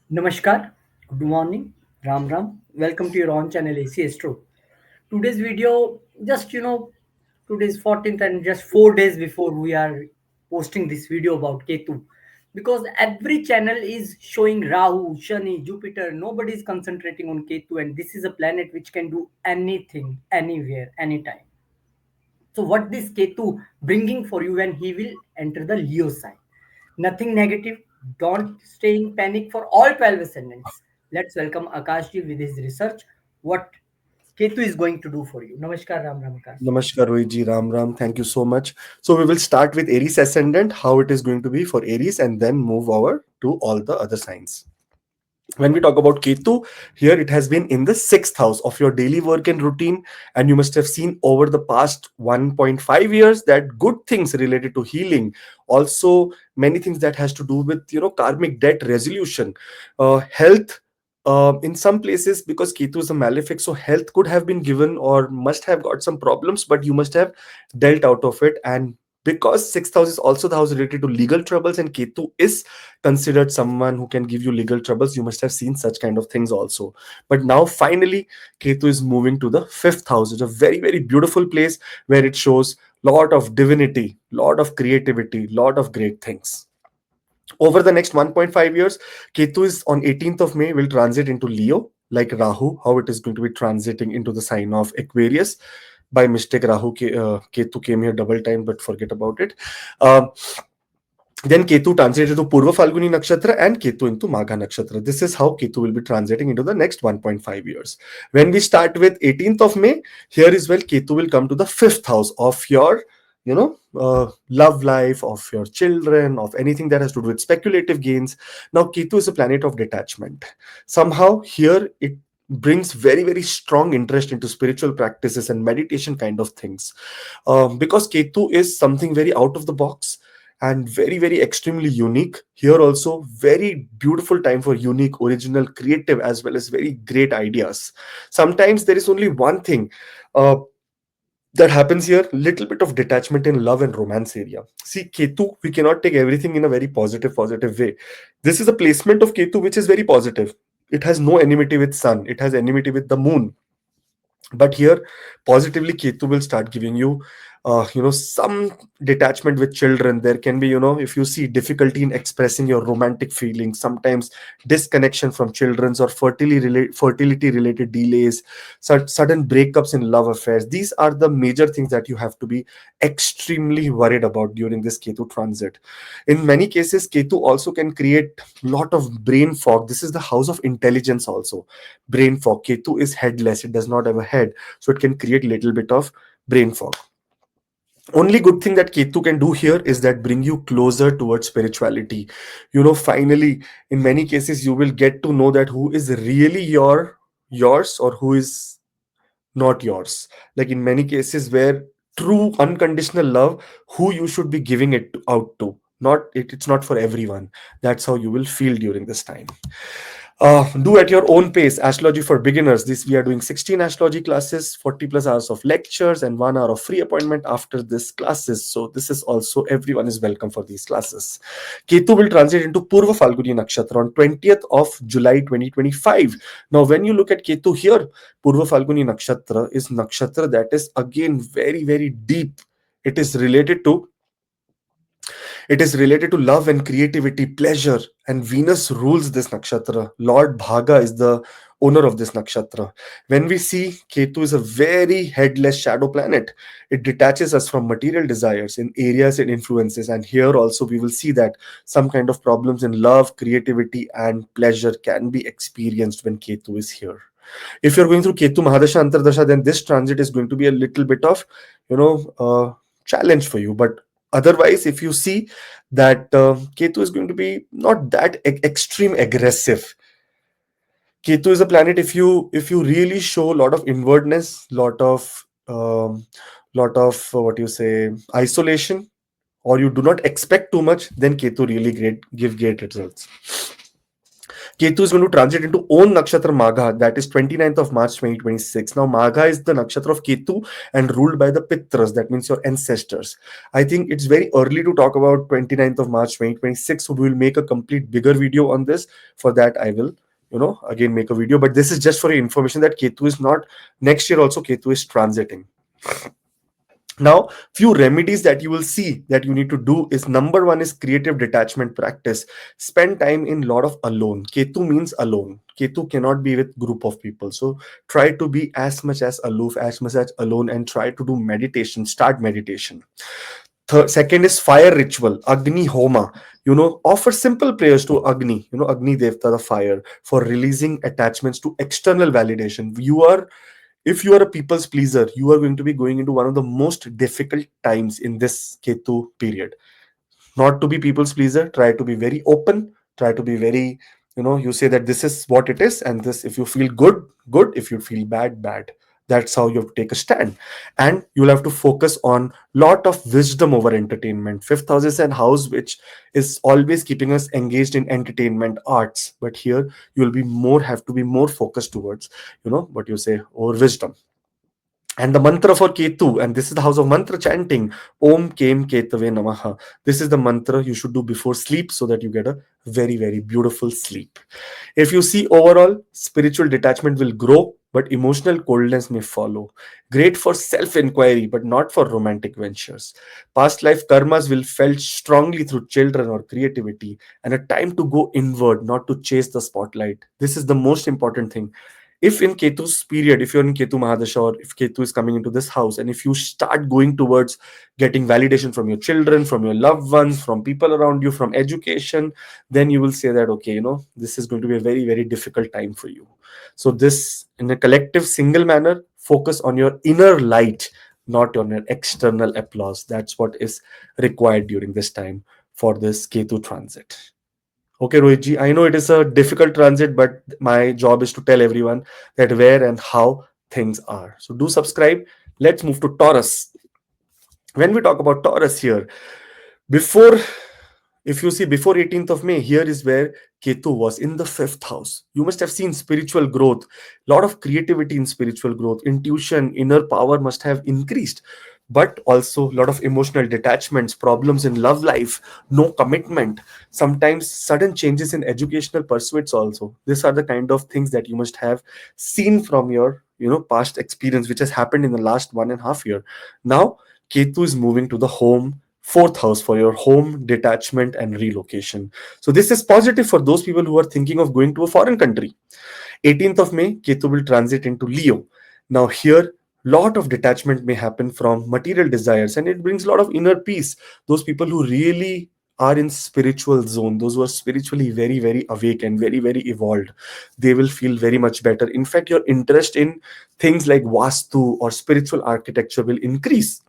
Namaskar, good morning, Ram Ram. Welcome to your own channel AC Astro. Today's video, today's 14th and just 4 days before we are posting this video about Ketu. Because every channel is showing Rahu, Shani, Jupiter. Nobody is concentrating on Ketu, and this is a planet which can do anything, anywhere, anytime. So, what this Ketu bringing for you when he will enter the Leo sign? Nothing negative. Don't stay in panic for all 12 ascendants. Let's welcome Akashji with his research. What Ketu is going to do for you. Namaskar, Ram Ram Akash. Namaskar, Rohitji, Ram Ram. Thank you so much. So we will start with Aries ascendant, how it is going to be for Aries, and then move over to all the other signs. When we talk about Ketu, here it has been in the sixth house of your daily work and routine, and you must have seen over the past 1.5 years that good things related to healing, also many things that has to do with karmic debt resolution, health. In some places, because Ketu is a malefic, so health could have been given or must have got some problems, but you must have dealt out of it. And because sixth house is also the house related to legal troubles, and Ketu is considered someone who can give you legal troubles, you must have seen such kind of things also. But now finally Ketu is moving to the fifth house. It's a very, very beautiful place where it shows lot of divinity, lot of creativity, lot of great things. Over the next 1.5 years, Ketu is on 18th of May will transit into Leo, like Rahu, how it is going to be transiting into the sign of Aquarius. By mistake, Ketu came here double time, but forget about it. Uh, then Ketu translated to Purva Falguni Nakshatra and Ketu into Magha Nakshatra. This is how Ketu will be translating into the next 1.5 years. When we start with 18th of May, here is where Ketu will come to the fifth house of your, love life, of your children, of anything that has to do with speculative gains. Now, Ketu is a planet of detachment. Somehow, here it brings very, very strong interest into spiritual practices and meditation kind of things. Because Ketu is something very out of the box and very, very extremely unique. Here also very beautiful time for unique, original, creative, as well as very great ideas. Sometimes there is only one thing uh, that happens here, little bit of detachment in love and romance area. See, Ketu, we cannot take everything in a very positive way. This is a placement of Ketu which is very positive. It has no enmity with sun, it has enmity with the moon. But here positively Ketu will start giving you some detachment with children. There can be, if you see difficulty in expressing your romantic feelings, sometimes disconnection from children's or fertility related delays, sudden breakups in love affairs. These are the major things that you have to be extremely worried about during this Ketu transit. In many cases, Ketu also can create lot of brain fog. This is the house of intelligence also. Brain fog, Ketu is headless, it does not have a head, so it can create little bit of brain fog. Only good thing that Ketu can do here is that bring you closer towards spirituality. Finally, in many cases you will get to know that who is really yours or who is not yours. Like in many cases where true unconditional love, who you should be giving it out to, not it's not for everyone. That's how you will feel during this time. Do at your own pace. Astrology for beginners. This we are doing 16 astrology classes, 40 plus hours of lectures, and 1 hour of free appointment after this classes. So this is also everyone is welcome for these classes. Ketu will transit into Purva Falguni Nakshatra on 20th of July 2025. Now, when you look at Ketu here, Purva Falguni Nakshatra is nakshatra that is again very, very deep. It is related to it is related to love and creativity, pleasure, and Venus rules this nakshatra. Lord Bhaga is the owner of this nakshatra. When we see Ketu is a very headless shadow planet, it detaches us from material desires in areas it influences. And here also we will see that some kind of problems in love, creativity, and pleasure can be experienced when Ketu is here. If you're going through Ketu Mahadasha Antardasha, then this transit is going to be a little bit of, challenge for you. But otherwise, if you see that Ketu is going to be not that extreme aggressive. Ketu is a planet. If you really show a lot of inwardness, what you say, isolation, or you do not expect too much, then Ketu really give great results. Ketu is going to transit into own nakshatra Magha, that is 29th of March 2026. Now, Magha is the nakshatra of Ketu and ruled by the Pitras, that means your ancestors. I think it's very early to talk about 29th of March 2026, so we will make a complete bigger video on this. For that, I will, again make a video, but this is just for your information that Ketu is not, next year also Ketu is transiting. Now, few remedies that you will see that you need to do is, number one is creative detachment practice. Spend time in lot of alone. Ketu means alone. Ketu cannot be with group of people. So try to be as much as aloof, as much as alone, and try to do meditation. Start meditation. Second is fire ritual, Agni Homa. Offer simple prayers to Agni, Agni Devta, the fire, for releasing attachments to external validation. If you are a people's pleaser, you are going to be going into one of the most difficult times in this Ketu period. Not to be people's pleaser, try to be very open, try to be very, you say that this is what it is, and this, if you feel good, good, if you feel bad, bad. That's how you have to take a stand. And you'll have to focus on lot of wisdom over entertainment. Fifth house is an house which is always keeping us engaged in entertainment, arts, but here you'll be more, have to be more focused towards, what you say, or wisdom. And the mantra for Ketu, and this is the house of mantra chanting, Om Kem Ketave Namaha. This is the mantra you should do before sleep so that you get a very, very beautiful sleep. If you see overall, spiritual detachment will grow, but emotional coldness may follow. Great for self inquiry, but not for romantic ventures. Past life karmas will felt strongly through children or creativity, and a time to go inward, not to chase the spotlight. This is the most important thing. If in Ketu's period, if you're in Ketu Mahadasha, or if Ketu is coming into this house, and if you start going towards getting validation from your children, from your loved ones, from people around you, from education, then you will say that, okay, this is going to be a very, very difficult time for you. So this, in a collective single manner, focus on your inner light, not on your external applause. That's what is required during this time for this Ketu transit. Okay, Rohitji, I know it is a difficult transit, but my job is to tell everyone that where and how things are. So do subscribe. Let's move to Taurus. When we talk about Taurus here, before, if you see, before 18th of May, here is where Ketu was in the fifth house. You must have seen spiritual growth, lot of creativity in spiritual growth, intuition, inner power must have increased, but also a lot of emotional detachments, problems in love life, no commitment, sometimes sudden changes in educational pursuits also. These are the kind of things that you must have seen from your, past experience, which has happened in the last 1.5 years. Now, Ketu is moving to the home fourth house for your home, detachment, and relocation. So this is positive for those people who are thinking of going to a foreign country. 18th of May, Ketu will transit into Leo. Now here, lot of detachment may happen from material desires, and it brings a lot of inner peace. Those people who really are in spiritual zone, those who are spiritually very, very awake and very, very evolved, they will feel very much better. In fact, your interest in things like Vastu or spiritual architecture will increase.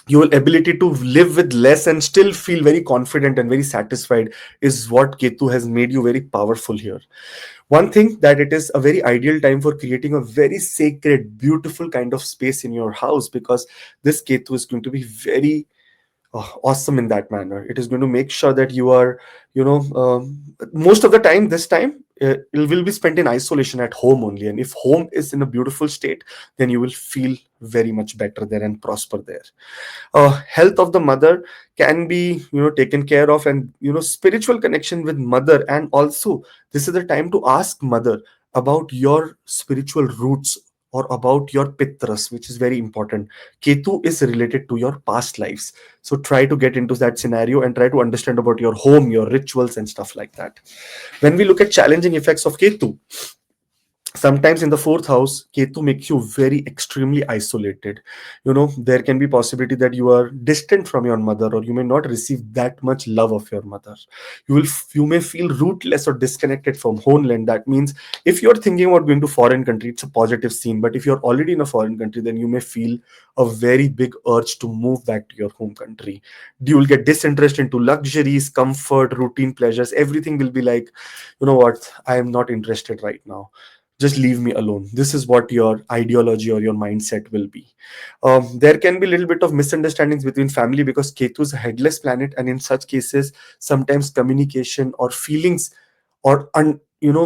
Your ability to live with less and still feel very confident and very satisfied is what Ketu has made you very powerful here. One thing that it is a very ideal time for creating a very sacred, beautiful kind of space in your house, because this Ketu is going to be very awesome in that manner. It is going to make sure that you are, most of the time, this time, it will be spent in isolation at home only. And if home is in a beautiful state, then you will feel very much better there and prosper there. Health of the mother can be, taken care of, and spiritual connection with mother. And also, this is the time to ask mother about your spiritual roots or about your pitras, which is very important. Ketu is related to your past lives, so try to get into that scenario and try to understand about your home, your rituals, and stuff like that. When we look at challenging effects of Ketu, sometimes in the fourth house, Ketu makes you very extremely isolated. There can be possibility that you are distant from your mother, or you may not receive that much love of your mother. You may feel rootless or disconnected from homeland. That means if you're thinking about going to foreign country, it's a positive scene, but if you're already in a foreign country, then you may feel a very big urge to move back to your home country. You will get disinterest into luxuries, comfort, routine pleasures. Everything will be like, what, I am not interested right now, just leave me alone. This is what your ideology or your mindset will be. There can be a little bit of misunderstandings between family, because Ketu is a headless planet, and in such cases, sometimes communication or feelings or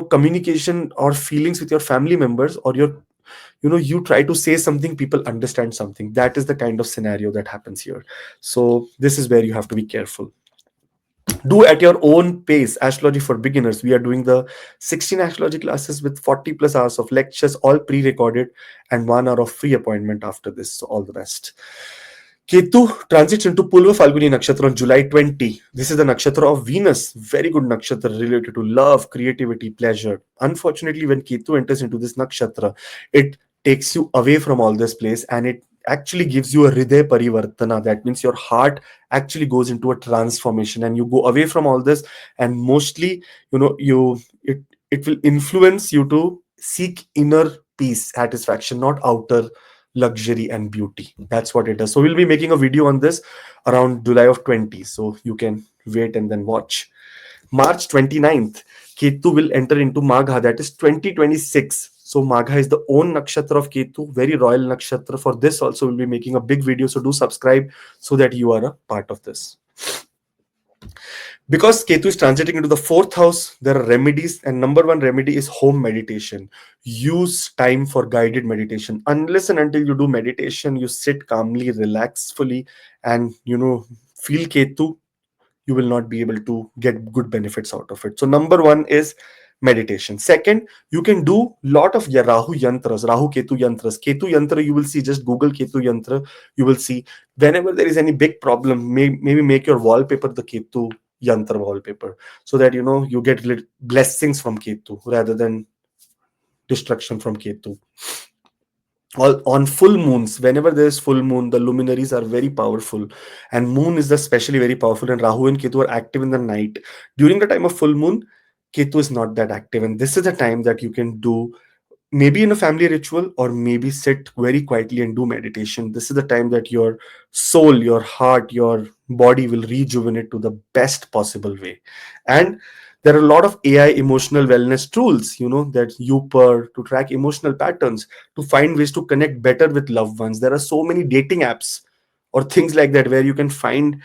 communication or feelings with your family members, or your you try to say something, people understand something. That is the kind of scenario that happens here. So this is where you have to be careful. Do at your own pace. Astrology for beginners, we are doing the 16 astrology classes with 40 plus hours of lectures, all pre-recorded, and 1 hour of free appointment after this. So all the best. Ketu transits into Pulva Falguni Nakshatra on July 20. This is the Nakshatra of Venus. Very good Nakshatra related to love, creativity, pleasure. Unfortunately, when Ketu enters into this Nakshatra, it takes you away from all this place, and it actually gives you a Hriday Parivartana. That means your heart actually goes into a transformation and you go away from all this. And mostly, it will influence you to seek inner peace, satisfaction, not outer luxury and beauty. That's what it does. So we'll be making a video on this around July of 20, so you can wait and then watch. March 29th, Ketu will enter into Magha, that is 2026. So Magha is the own nakshatra of Ketu, very royal nakshatra. For this also we'll be making a big video, so do subscribe so that you are a part of this. Because Ketu is transiting into the fourth house, there are remedies, and number one remedy is home meditation. Use time for guided meditation. Unless and until you do meditation, you sit calmly, relax fully, and feel Ketu, you will not be able to get good benefits out of it. So number one is meditation. Second, you can do lot of Rahu yantras, Rahu Ketu yantras. Ketu yantra, you will see, just Google Ketu yantra, you will see. Whenever there is any big problem, maybe make your wallpaper the Ketu yantra wallpaper, so that you get blessings from Ketu rather than destruction from Ketu. On full moons, whenever there is full moon, the luminaries are very powerful, and moon is especially very powerful, and Rahu and Ketu are active in the night. During the time of full moon, Ketu is not that active, and this is the time that you can do, maybe in a family ritual, or maybe sit very quietly and do meditation. This is the time that your soul, your heart, your body will rejuvenate to the best possible way. And there are a lot of AI emotional wellness tools, that to track emotional patterns, to find ways to connect better with loved ones. There are so many dating apps or things like that where you can find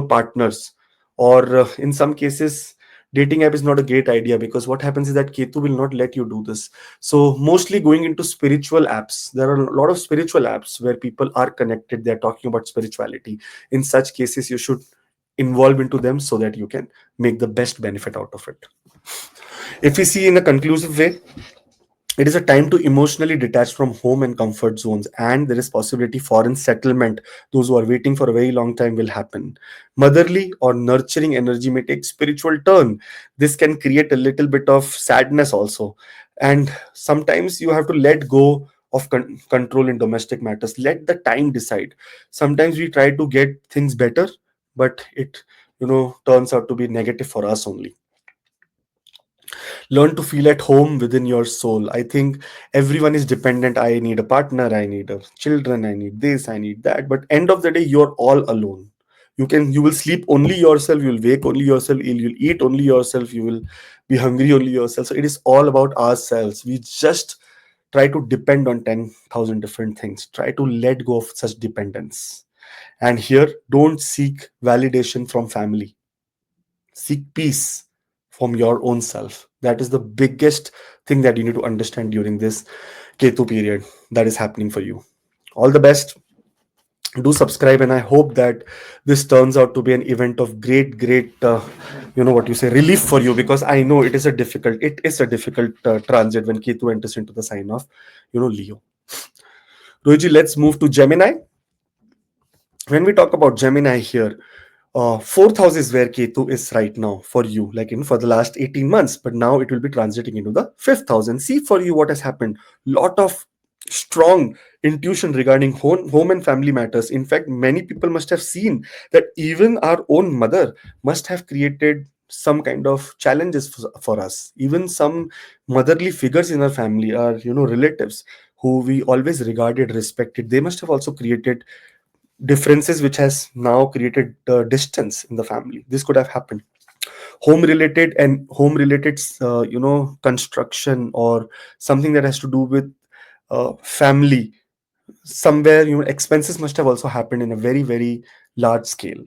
partners. Or in some cases, dating app is not a great idea, because what happens is that Ketu will not let you do this. So mostly going into spiritual apps. There are a lot of spiritual apps where people are connected, they're talking about spirituality. In such cases, you should involve into them so that you can make the best benefit out of it. If we see in a conclusive way, it is a time to emotionally detach from home and comfort zones, and there is possibility foreign settlement. Those who are waiting for a very long time will happen. Motherly or nurturing energy may take spiritual turn. This can create a little bit of sadness also, and sometimes you have to let go of control in domestic matters. Let the time decide. Sometimes we try to get things better, but it turns out to be negative for us only. Learn to feel at home within your soul. I think everyone is dependent. I need a partner, I need a children, I need this, I need that, but end of the day, you're all alone. You will sleep only yourself, you'll wake only yourself, you'll eat only yourself, you will be hungry only yourself. So it is all about ourselves. We just try to depend on 10,000 different things. Try to let go of such dependence. And here, don't seek validation from family. Seek peace from your own self. That is the biggest thing that you need to understand during this Ketu period that is happening for you. All the best. Do subscribe, and I hope that this turns out to be an event of great relief for you, because I know it is a difficult transit when Ketu enters into the sign of Leo. Rohiji, let's move to Gemini. When we talk about Gemini here, fourth house is where Ketu is right now for you, like for the last 18 months, but now it will be transiting into the fifth house. And see for you what has happened. Lot of strong intuition regarding home and family matters. In fact, many people must have seen that even our own mother must have created some kind of challenges for us. Even some motherly figures in our family, our relatives who we always regarded, respected, they must have also created differences which has now created distance in the family. This could have happened. Home related construction, or something that has to do with family. Somewhere expenses must have also happened in a very very large scale.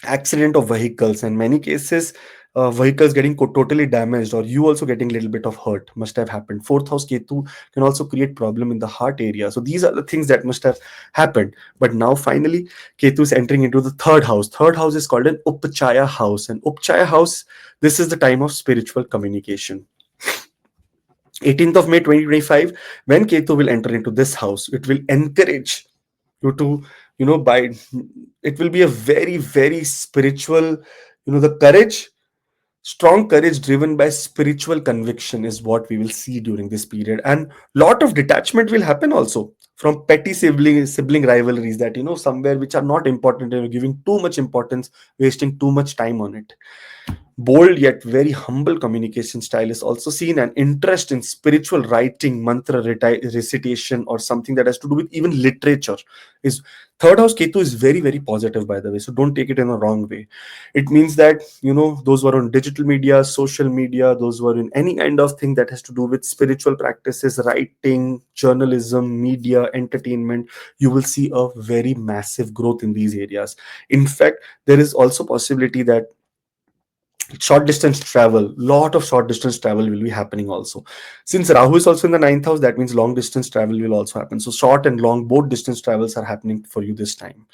Accident of vehicles, and many cases vehicles getting totally damaged, or you also getting a little bit of hurt must have happened. Fourth house Ketu can also create problem in the heart area. So these are the things that must have happened. But now finally Ketu is entering into the third house. Third house is called an Upachaya house. And Upachaya house, this is the time of spiritual communication. 18th of May 2025, when Ketu will enter into this house, it will encourage you to, by it will be a very, very spiritual, the courage, strong courage driven by spiritual conviction is what we will see during this period. And lot of detachment will happen also from petty sibling rivalries that, somewhere which are not important, giving too much importance, wasting too much time on it. Bold yet very humble communication style is also seen. An interest in spiritual writing, mantra recitation, or something that has to do with even literature is. Third house Ketu is very, very positive, by the way, so don't take it in a wrong way. It means that, those who are on digital media, social media, those who are in any kind of thing that has to do with spiritual practices, writing, journalism, media, entertainment, you will see a very massive growth in these areas. In fact, there is also possibility that short distance travel, lot of short distance travel will be happening also. Since Rahu is also in the ninth house, that means long distance travel will also happen. So short and long, both distance travels are happening for you this time.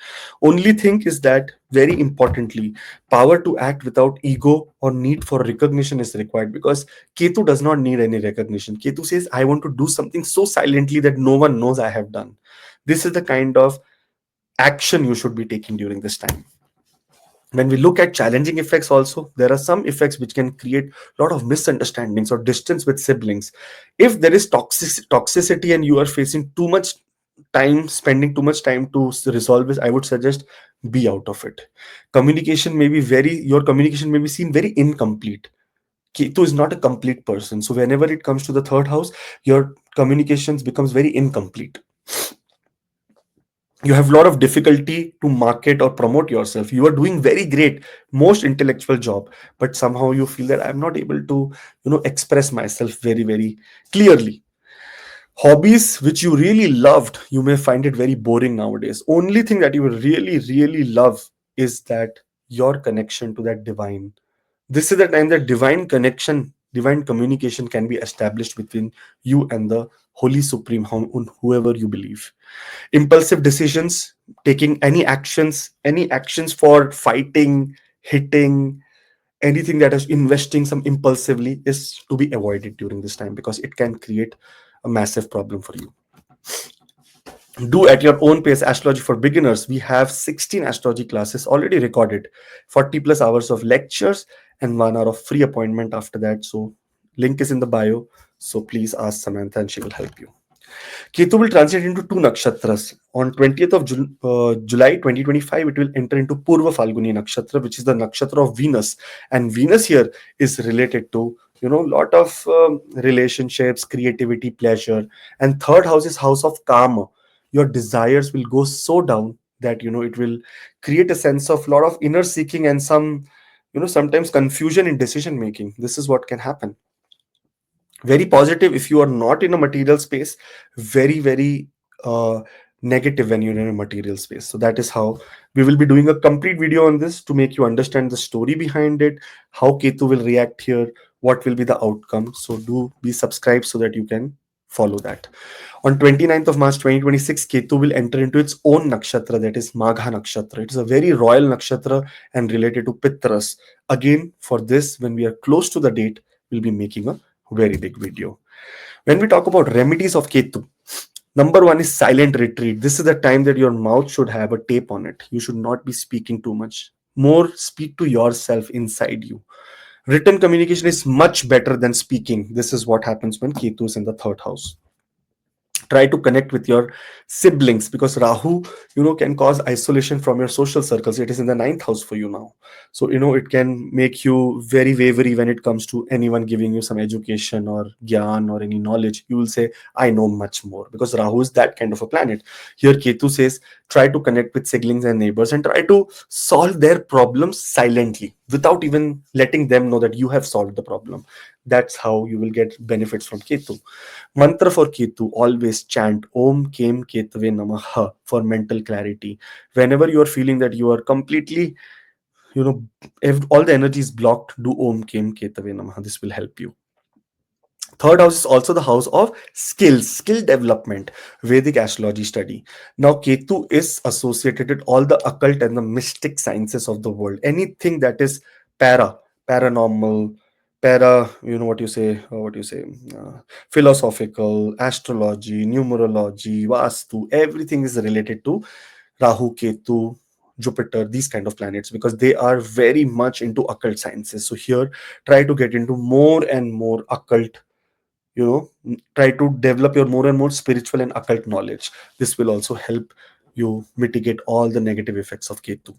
Only thing is that, very importantly, power to act without ego or need for recognition is required, because Ketu does not need any recognition. Ketu says, I want to do something so silently that no one knows I have done. This is the kind of action you should be taking during this time. When we look at challenging effects also, there are some effects which can create a lot of misunderstandings or distance with siblings. If there is toxicity and you are facing too much time, spending too much time to resolve this, I would suggest be out of it. Your communication may be seen very incomplete. Ketu is not a complete person, so whenever it comes to the third house, your communications becomes very incomplete. You have a lot of difficulty to market or promote yourself. You are doing very great, most intellectual job, but somehow you feel that I'm not able to, express myself very, very clearly. Hobbies which you really loved, you may find it very boring nowadays. Only thing that you really, really love is that your connection to that divine. This is the time that divine connection, divine communication can be established between you and the Holy Supreme, whoever you believe. Impulsive decisions, taking any actions for fighting, hitting, anything that is investing some impulsively is to be avoided during this time, because it can create a massive problem for you. Do at your own pace astrology for beginners. We have 16 astrology classes already recorded, 40 plus hours of lectures, and 1 hour of free appointment after that. So link is in the bio, so please ask Samantha and she will help you. Ketu will transit into two nakshatras. On 20th of July 2025, it will enter into Purva Falguni nakshatra, which is the nakshatra of Venus. And Venus here is related to, lot of relationships, creativity, pleasure. And third house is house of Kama. Your desires will go so down that, it will create a sense of lot of inner seeking and some, sometimes confusion in decision making. This is what can happen. Very positive if you are not in a material space, very, very negative when you're in a material space. So that is how we will be doing a complete video on this to make you understand the story behind it, how Ketu will react here, what will be the outcome. So do be subscribed so that you can follow that. On 29th of March 2026, Ketu will enter into its own nakshatra, that is Magha nakshatra. It is a very royal nakshatra and related to Pitras. Again, for this, when we are close to the date, we'll be making a very big video. When we talk about remedies of Ketu, number one is silent retreat. This is the time that your mouth should have a tape on it. You should not be speaking too much. More speak to yourself inside you. Written communication is much better than speaking. This is what happens when Ketu is in the third house. Try to connect with your siblings, because Rahu, can cause isolation from your social circles. It is in the ninth house for you now, so it can make you very wavery when it comes to anyone giving you some education or gyan or any knowledge. You will say, I know much more, because Rahu is that kind of a planet. Here Ketu says, try to connect with siblings and neighbors and try to solve their problems silently without even letting them know that you have solved the problem. That's how you will get benefits from Ketu. Mantra for Ketu, always chant Om Kem Ketave Namaha for mental clarity. Whenever you are feeling that you are completely all the energy is blocked, do Om Kem Ketave Namaha. This will help you. Third house is also the house of skills, skill development, Vedic astrology study. Now, Ketu is associated with all the occult and the mystic sciences of the world. Anything that is paranormal, what you say, philosophical, astrology, numerology, Vastu, everything is related to Rahu, Ketu, Jupiter, these kind of planets, because they are very much into occult sciences. So here, try to get into more and more occult, try to develop your more and more spiritual and occult knowledge. This will also help you mitigate all the negative effects of Ketu.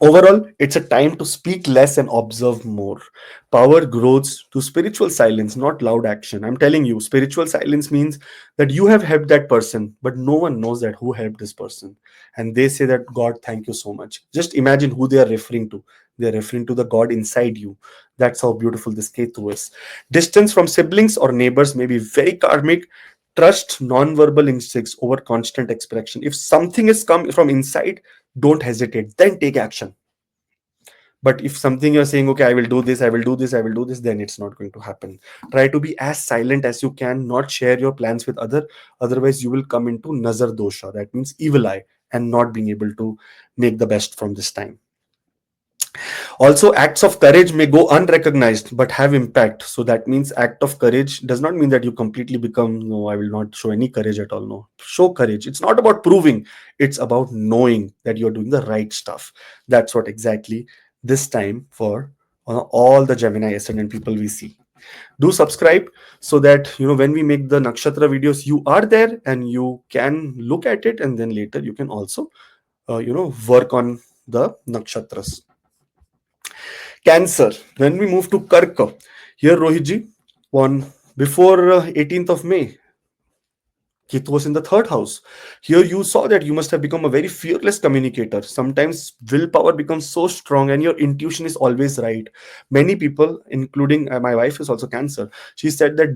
Overall, it's a time to speak less and observe more. Power grows to spiritual silence, not loud action. I'm telling you, spiritual silence means that you have helped that person, but no one knows that who helped this person. And they say that, God, thank you so much. Just imagine who they are referring to. They're referring to the God inside you. That's how beautiful this Ketu is. Distance from siblings or neighbors may be very karmic. Trust non-verbal instincts over constant expression. If something is come from inside, don't hesitate, then take action. But if something you're saying, okay, I will do this, I will do this, I will do this, then it's not going to happen. Try to be as silent as you can, not share your plans with otherwise you will come into nazar dosha, that means evil eye, and not being able to make the best from this time. Also, acts of courage may go unrecognized but have impact. So that means act of courage does not mean that you completely become, no, I will not show any courage at all. No, show courage. It's not about proving, it's about knowing that you're doing the right stuff. That's what exactly this time for all the Gemini ascendant people we see. Do subscribe so that when we make the nakshatra videos, you are there and you can look at it, and then later you can also work on the nakshatras. Cancer. When we move to Karka, here Rohitji, on before 18th of May, Ketu was in the third house. Here you saw that you must have become a very fearless communicator. Sometimes willpower becomes so strong and your intuition is always right. Many people, including my wife is also Cancer, she said that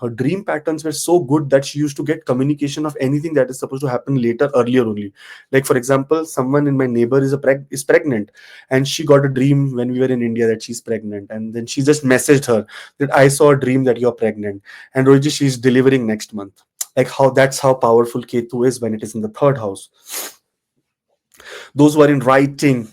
her dream patterns were so good that she used to get communication of anything that is supposed to happen later, earlier only. Like for example, someone in my neighbor is pregnant, and she got a dream when we were in India that she's pregnant, and then she just messaged her that I saw a dream that you're pregnant, and Roji, she's delivering next month. Like how that's how powerful Ketu is when it is in the third house. Those who are in writing,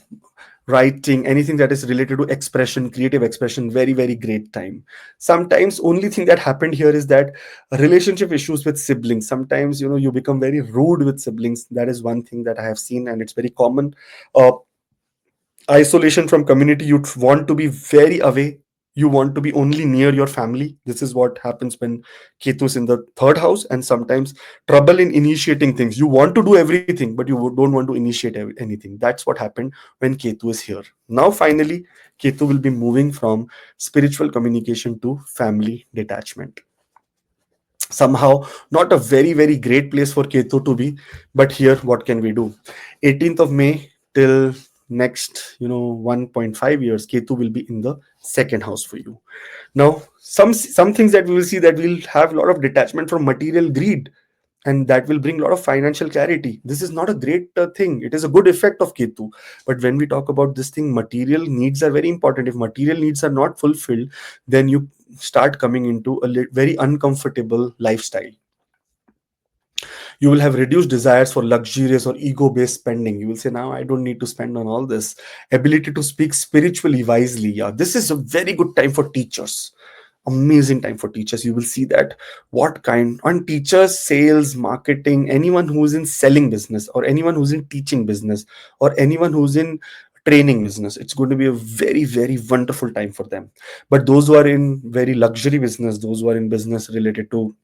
anything that is related to expression, creative expression, very, very great time. Sometimes only thing that happened here is that relationship issues with siblings. Sometimes you become very rude with siblings. That is one thing that I have seen, and it's very common. uh, Isolation from community, you want to be very away, you want to be only near your family. This is what happens when Ketu is in the third house. And sometimes trouble in initiating things, you want to do everything but you don't want to initiate anything. That's what happened when Ketu is here. Now finally, Ketu will be moving from spiritual communication to family detachment. Somehow not a very, very great place for Ketu to be, but here what can we do? 18th of May till next 1.5 years, Ketu will be in the second house for you. Now some things that we will see, that we'll have a lot of detachment from material greed, and that will bring a lot of financial clarity. This is not a great thing, it is a good effect of Ketu. But when we talk about this thing, material needs are very important. If material needs are not fulfilled, then you start coming into a very uncomfortable lifestyle. You will have reduced desires for luxurious or ego based spending. You will say, now I don't need to spend on all this. Ability to speak spiritually wisely, yeah, this is a very good time for teachers. Amazing time for teachers. You will see that what kind on teachers, sales, marketing, anyone who's in selling business, or anyone who's in teaching business, or anyone who's in training business, it's going to be a very, very wonderful time for them. But those who are in very luxury business, those who are in business related to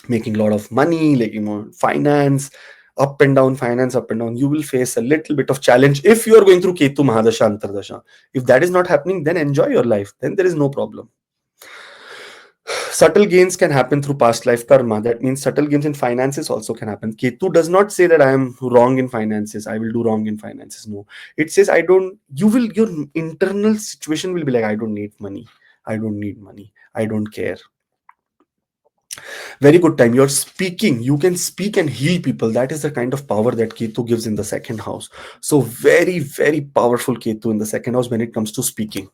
making a lot of money, like finance, finance up and down, you will face a little bit of challenge if you are going through Ketu Mahadasha Antardasha. If that is not happening, then enjoy your life, then there is no problem. Subtle gains can happen through past life karma. That means subtle gains in finances also can happen. Ketu does not say that I am wrong in finances, I will do wrong in finances. No, it says I don't. Your internal situation will be like, I don't need money, I don't need money, I don't care. Very good time. You're speaking, you can speak and heal people. That is the kind of power that Ketu gives in the second house. So very, very powerful Ketu in the second house when it comes to speaking.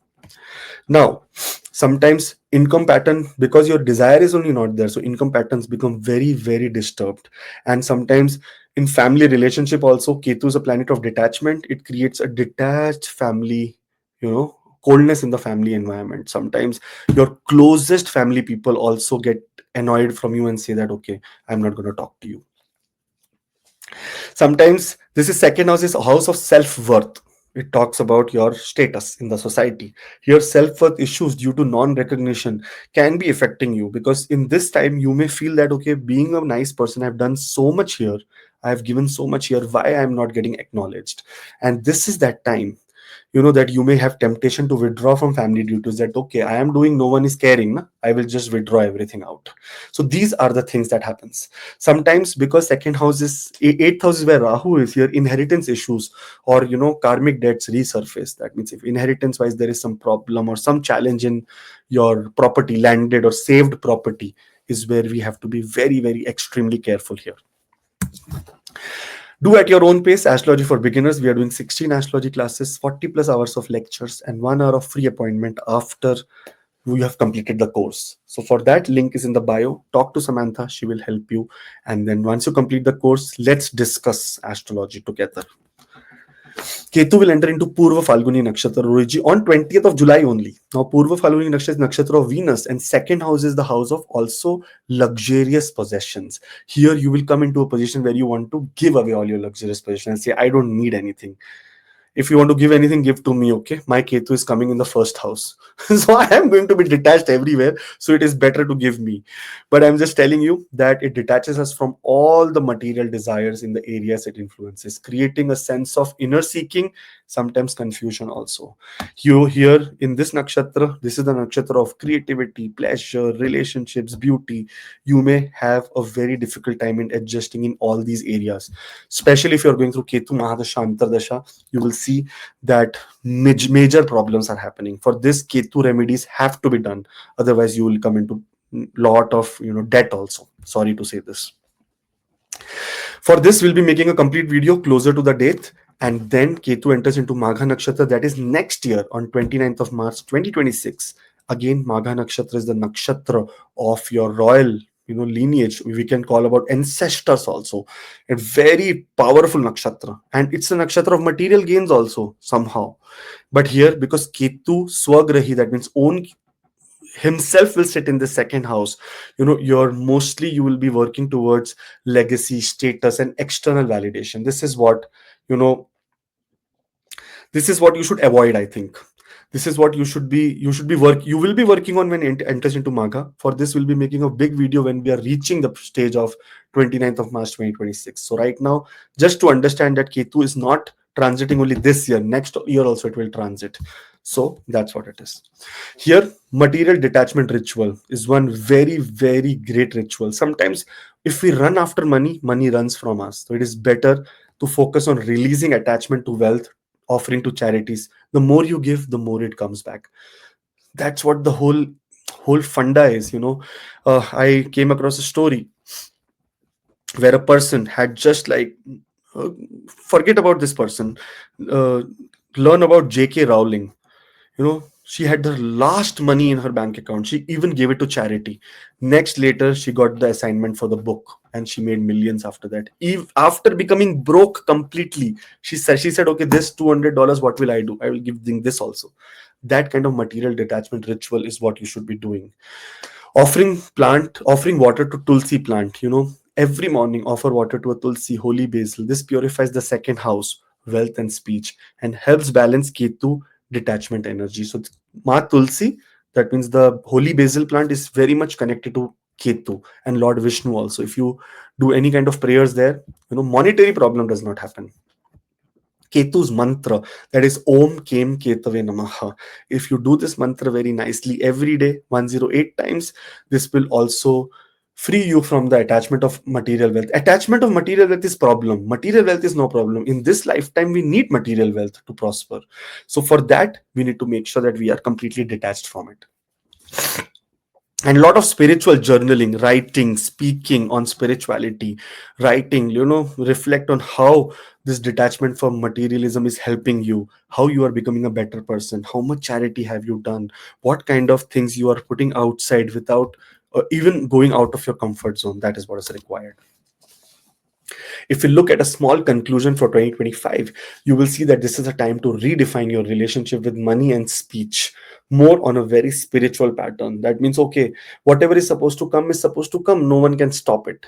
Now, sometimes income pattern, because your desire is only not there, so income patterns become very, very disturbed. And sometimes in family relationship also, Ketu is a planet of detachment. It creates a detached family, coldness in the family environment. Sometimes your closest family people also get annoyed from you and say that, okay, I'm not going to talk to you. Sometimes this is second house, is a house of self-worth. It talks about your status in the society. Your self-worth issues due to non-recognition can be affecting you, because in this time you may feel that, okay, being a nice person, I've done so much here, I've given so much here, why I'm not getting acknowledged? And this is that time, that you may have temptation to withdraw from family duties, that okay, I am doing, no one is caring, na? I will just withdraw everything out. So these are the things that happens sometimes, because second house is eighth house is where Rahu is. Here inheritance issues or karmic debts resurface. That means if inheritance wise there is some problem or some challenge in your property, landed or saved property, is where we have to be very, very extremely careful here. Do at your own pace. Astrology for beginners. We are doing 16 astrology classes, 40 plus hours of lectures, and 1 hour of free appointment after you have completed the course. So for that, link is in the bio. Talk to Samantha. She will help you. And then once you complete the course, let's discuss astrology together. Ketu will enter into Purva Falguni Nakshatra Rohiji on 20th of July only. Now, Purva Falguni Nakshatra is Nakshatra of Venus, and second house is the house of also luxurious possessions. Here, you will come into a position where you want to give away all your luxurious possessions and say, I don't need anything. If you want to give anything, give to me. Okay, my Ketu is coming in the first house. So I am going to be detached everywhere, so it is better to give me. But I'm just telling you that it detaches us from all the material desires in the areas it influences, creating a sense of inner seeking, sometimes confusion also. You here in this nakshatra, this is the nakshatra of creativity, pleasure, relationships, beauty. You may have a very difficult time in adjusting in all these areas, especially if you're going through Ketu Mahadasha, Antardasha. You will see that major problems are happening. For this, Ketu remedies have to be done. Otherwise, you will come into lot of debt also. Sorry to say this. For this, we'll be making a complete video closer to the date. And then Ketu enters into Magha Nakshatra, that is next year on 29th of March 2026. Again, Magha Nakshatra is the nakshatra of your royal lineage. We can call about ancestors also. A very powerful nakshatra. And it's a nakshatra of material gains also somehow. But here, because Ketu Swagrahi, that means own himself, will sit in the second house, you will be working towards legacy, status, and external validation. You know this is what you should avoid, I think. This is what you will be working on when it enters into Magha. For this, we'll be making a big video when we are reaching the stage of 29th of March 2026. So right now, just to understand that Ketu is not transiting only this year, next year also it will transit. So that's what it is. Here, material detachment ritual is one very, very great ritual. Sometimes if we run after money, money runs from us. So it is better to focus on releasing attachment to wealth, offering to charities. The more you give, the more it comes back. That's what the whole funda is. I came across a story where a person had just like, uh, forget about this person, uh, learn about J.K. Rowling. She had the last money in her bank account. She even gave it to charity. Next, later, she got the assignment for the book, and she made millions after that. After becoming broke completely, she said, okay, this $200, what will I do? I will give them this also. That kind of material detachment ritual is what you should be doing. Offering water to tulsi plant. Every morning offer water to a tulsi, holy basil. This purifies the second house, wealth and speech, and helps balance Ketu detachment energy. So Ma Tulsi, that means the holy basil plant, is very much connected to Ketu and Lord Vishnu also. If you do any kind of prayers there, monetary problem does not happen. Ketu's mantra, that is Om Kem Ketave Namaha. If you do this mantra very nicely every day, 108 times, this will also free you from the attachment of material wealth. Attachment of material wealth is problem. Material wealth is no problem. In this lifetime, we need material wealth to prosper. So for that, we need to make sure that we are completely detached from it. And a lot of spiritual journaling, writing, speaking on spirituality, writing, reflect on how this detachment from materialism is helping you, how you are becoming a better person, how much charity have you done, what kind of things you are putting outside without even going out of your comfort zone. That is what is required. If you look at a small conclusion for 2025, you will see that this is a time to redefine your relationship with money and speech more on a very spiritual pattern. That means, okay, whatever is supposed to come is supposed to come. No one can stop it.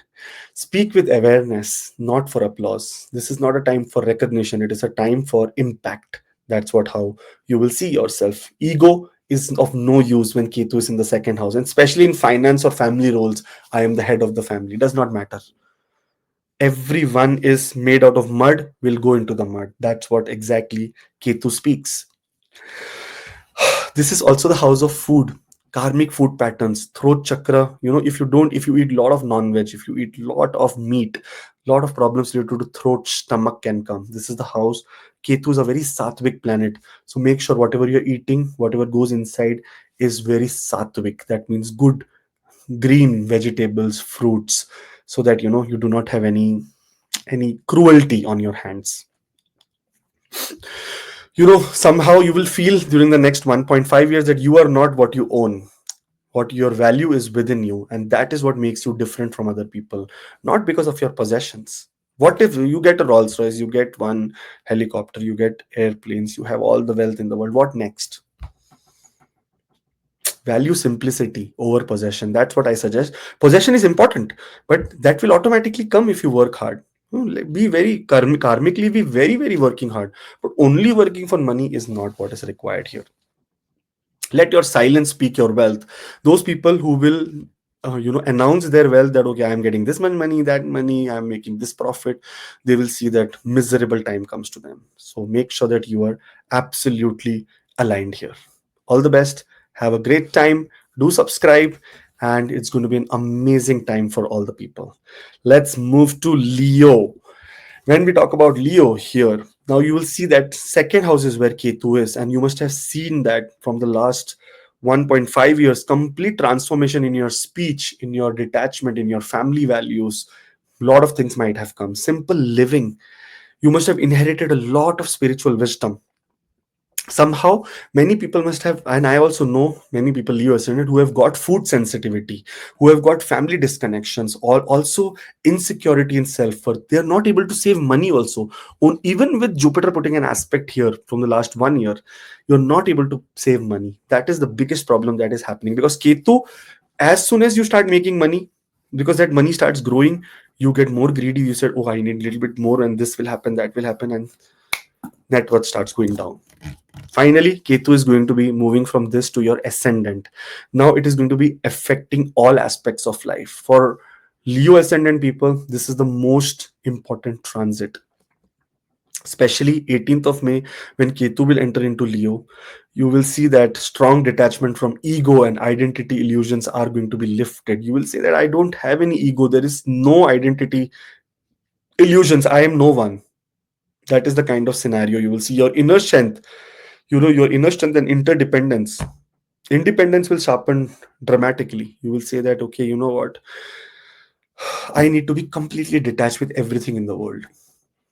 Speak with awareness, not for applause. This is not a time for recognition, it is a time for impact. That's what how you will see yourself. Ego is of no use when Ketu is in the second house, and especially in finance or family roles. I am the head of the family. Does not matter. Everyone is made out of mud will go into the mud. That's what exactly Ketu speaks. This is also the house of food, karmic food patterns, throat chakra. If you eat a lot of non-veg, if you eat a lot of meat, lot of problems related to throat, stomach can come. This is the house. Ketu is a very sattvic planet, so make sure whatever you're eating, whatever goes inside, is very sattvic. That means good green vegetables, fruits, so that you do not have any cruelty on your hands. Somehow you will feel during the next 1.5 years that you are not what you own. What your value is within you, and that is what makes you different from other people, not because of your possessions. What if you get a Rolls Royce, you get one helicopter, you get airplanes, you have all the wealth in the world? What next? Value simplicity over possession. That's what I suggest. Possession is important, but that will automatically come if you work hard. Be very karmically, be very, very working hard, but only working for money is not what is required here. Let your silence speak your wealth. Those people who will announce their wealth, that okay, I'm getting this much money, that money, I'm making this profit, they will see that miserable time comes to them. So make sure that you are absolutely aligned here. All the best. Have a great time. Do subscribe, and it's going to be an amazing time for all the people. Let's move to Leo. When we talk about Leo here, now you will see that second house is where Ketu is, and you must have seen that from the last 1.5 years, complete transformation in your speech, in your detachment, in your family values. A lot of things might have come. Simple living. You must have inherited a lot of spiritual wisdom. Somehow many people must have, and I also know many people, Leo ascendant, who have got food sensitivity, who have got family disconnections, or also insecurity in self-worth. They are not able to save money also. Even with Jupiter putting an aspect here from the last 1 year, you're not able to save money. That is the biggest problem that is happening, because Ketu, as soon as you start making money, because that money starts growing, you get more greedy. You said, oh, I need a little bit more, and this will happen, that will happen, and net worth starts going down. Finally, Ketu is going to be moving from this to your ascendant. Now it is going to be affecting all aspects of life. For Leo ascendant people, this is the most important transit, especially 18th of May, when Ketu will enter into Leo. You will see that strong detachment from ego and identity illusions are going to be lifted. You will say that I don't have any ego, there is no identity illusions, I am no one. That is the kind of scenario you will see. Your inner strength, your inner strength and interdependence, independence will sharpen dramatically. You will say that, okay, you know what, I need to be completely detached with everything in the world.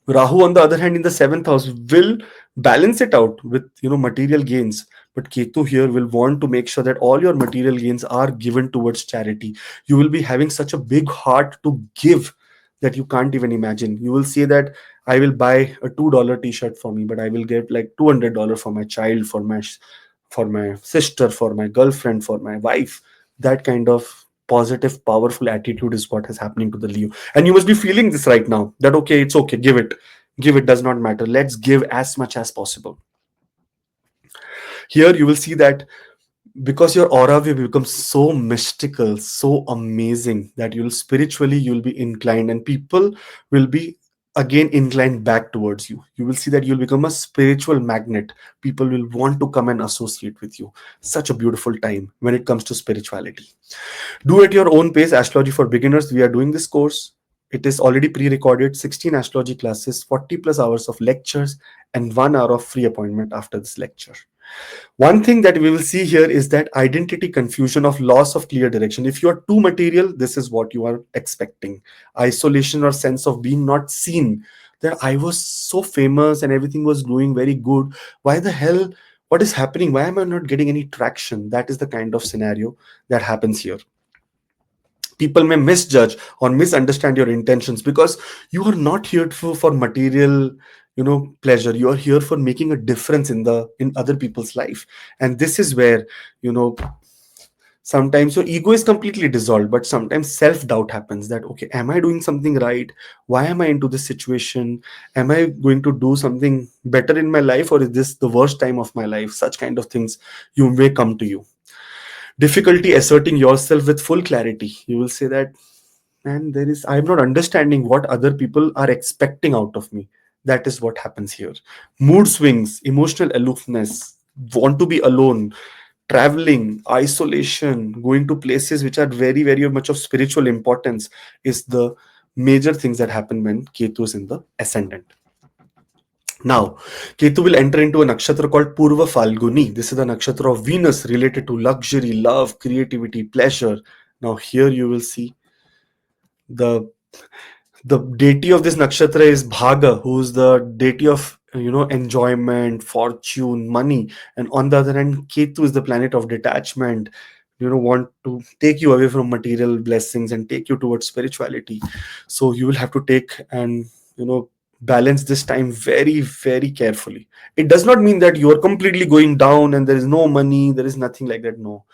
Rahu, on the other hand, in the seventh house, will balance it out with material gains. But Ketu here will want to make sure that all your material gains are given towards charity. You will be having such a big heart to give that you can't even imagine. You will say that I will buy a $2 t-shirt for me, but I will get like $200 for my child, for my sister, for my girlfriend, for my wife. That kind of positive, powerful attitude is what is happening to the Leo. And you must be feeling this right now, that okay, it's okay, give it, does not matter, let's give as much as possible. Here you will see that because your aura will become so mystical, so amazing, that you'll be inclined, and people will be again inclined back towards you. You will see that you'll become a spiritual magnet. People will want to come and associate with you. Such a beautiful time when it comes to spirituality. Do at your own pace. Astrology for beginners, we are doing this course. It is already pre-recorded, 16 astrology classes, 40 plus hours of lectures, and 1 hour of free appointment after this lecture. One thing that we will see here is that identity confusion of loss of clear direction. If you are too material, this is what you are expecting. Isolation or sense of being not seen. That I was so famous and everything was doing very good. Why the hell? What is happening? Why am I not getting any traction? That is the kind of scenario that happens here. People may misjudge or misunderstand your intentions because you are not here for material, pleasure. You are here for making a difference in other people's life. And this is where, you know sometimes your ego is completely dissolved, but sometimes self doubt happens, that okay, am I doing something right? Why am I into this situation? Am I going to do something better in my life, or is this the worst time of my life? Such kind of things you may come to you. Difficulty asserting yourself with full clarity. You will say that, and I'm not understanding what other people are expecting out of me. That is what happens here. Mood swings, emotional aloofness, want to be alone, traveling, isolation, going to places which are very very much of spiritual importance is the major things that happen when Ketu is in the ascendant. Now Ketu will enter into a nakshatra called Purva Falguni. This is the nakshatra of Venus, related to luxury, love, creativity, pleasure. Now here you will see the the deity of this nakshatra is Bhaga, who's the deity of enjoyment, fortune, money. And on the other hand, Ketu is the planet of detachment, want to take you away from material blessings and take you towards spirituality. So you will have to take and balance this time very very carefully. It does not mean that you are completely going down and there is no money, there is nothing like that. No,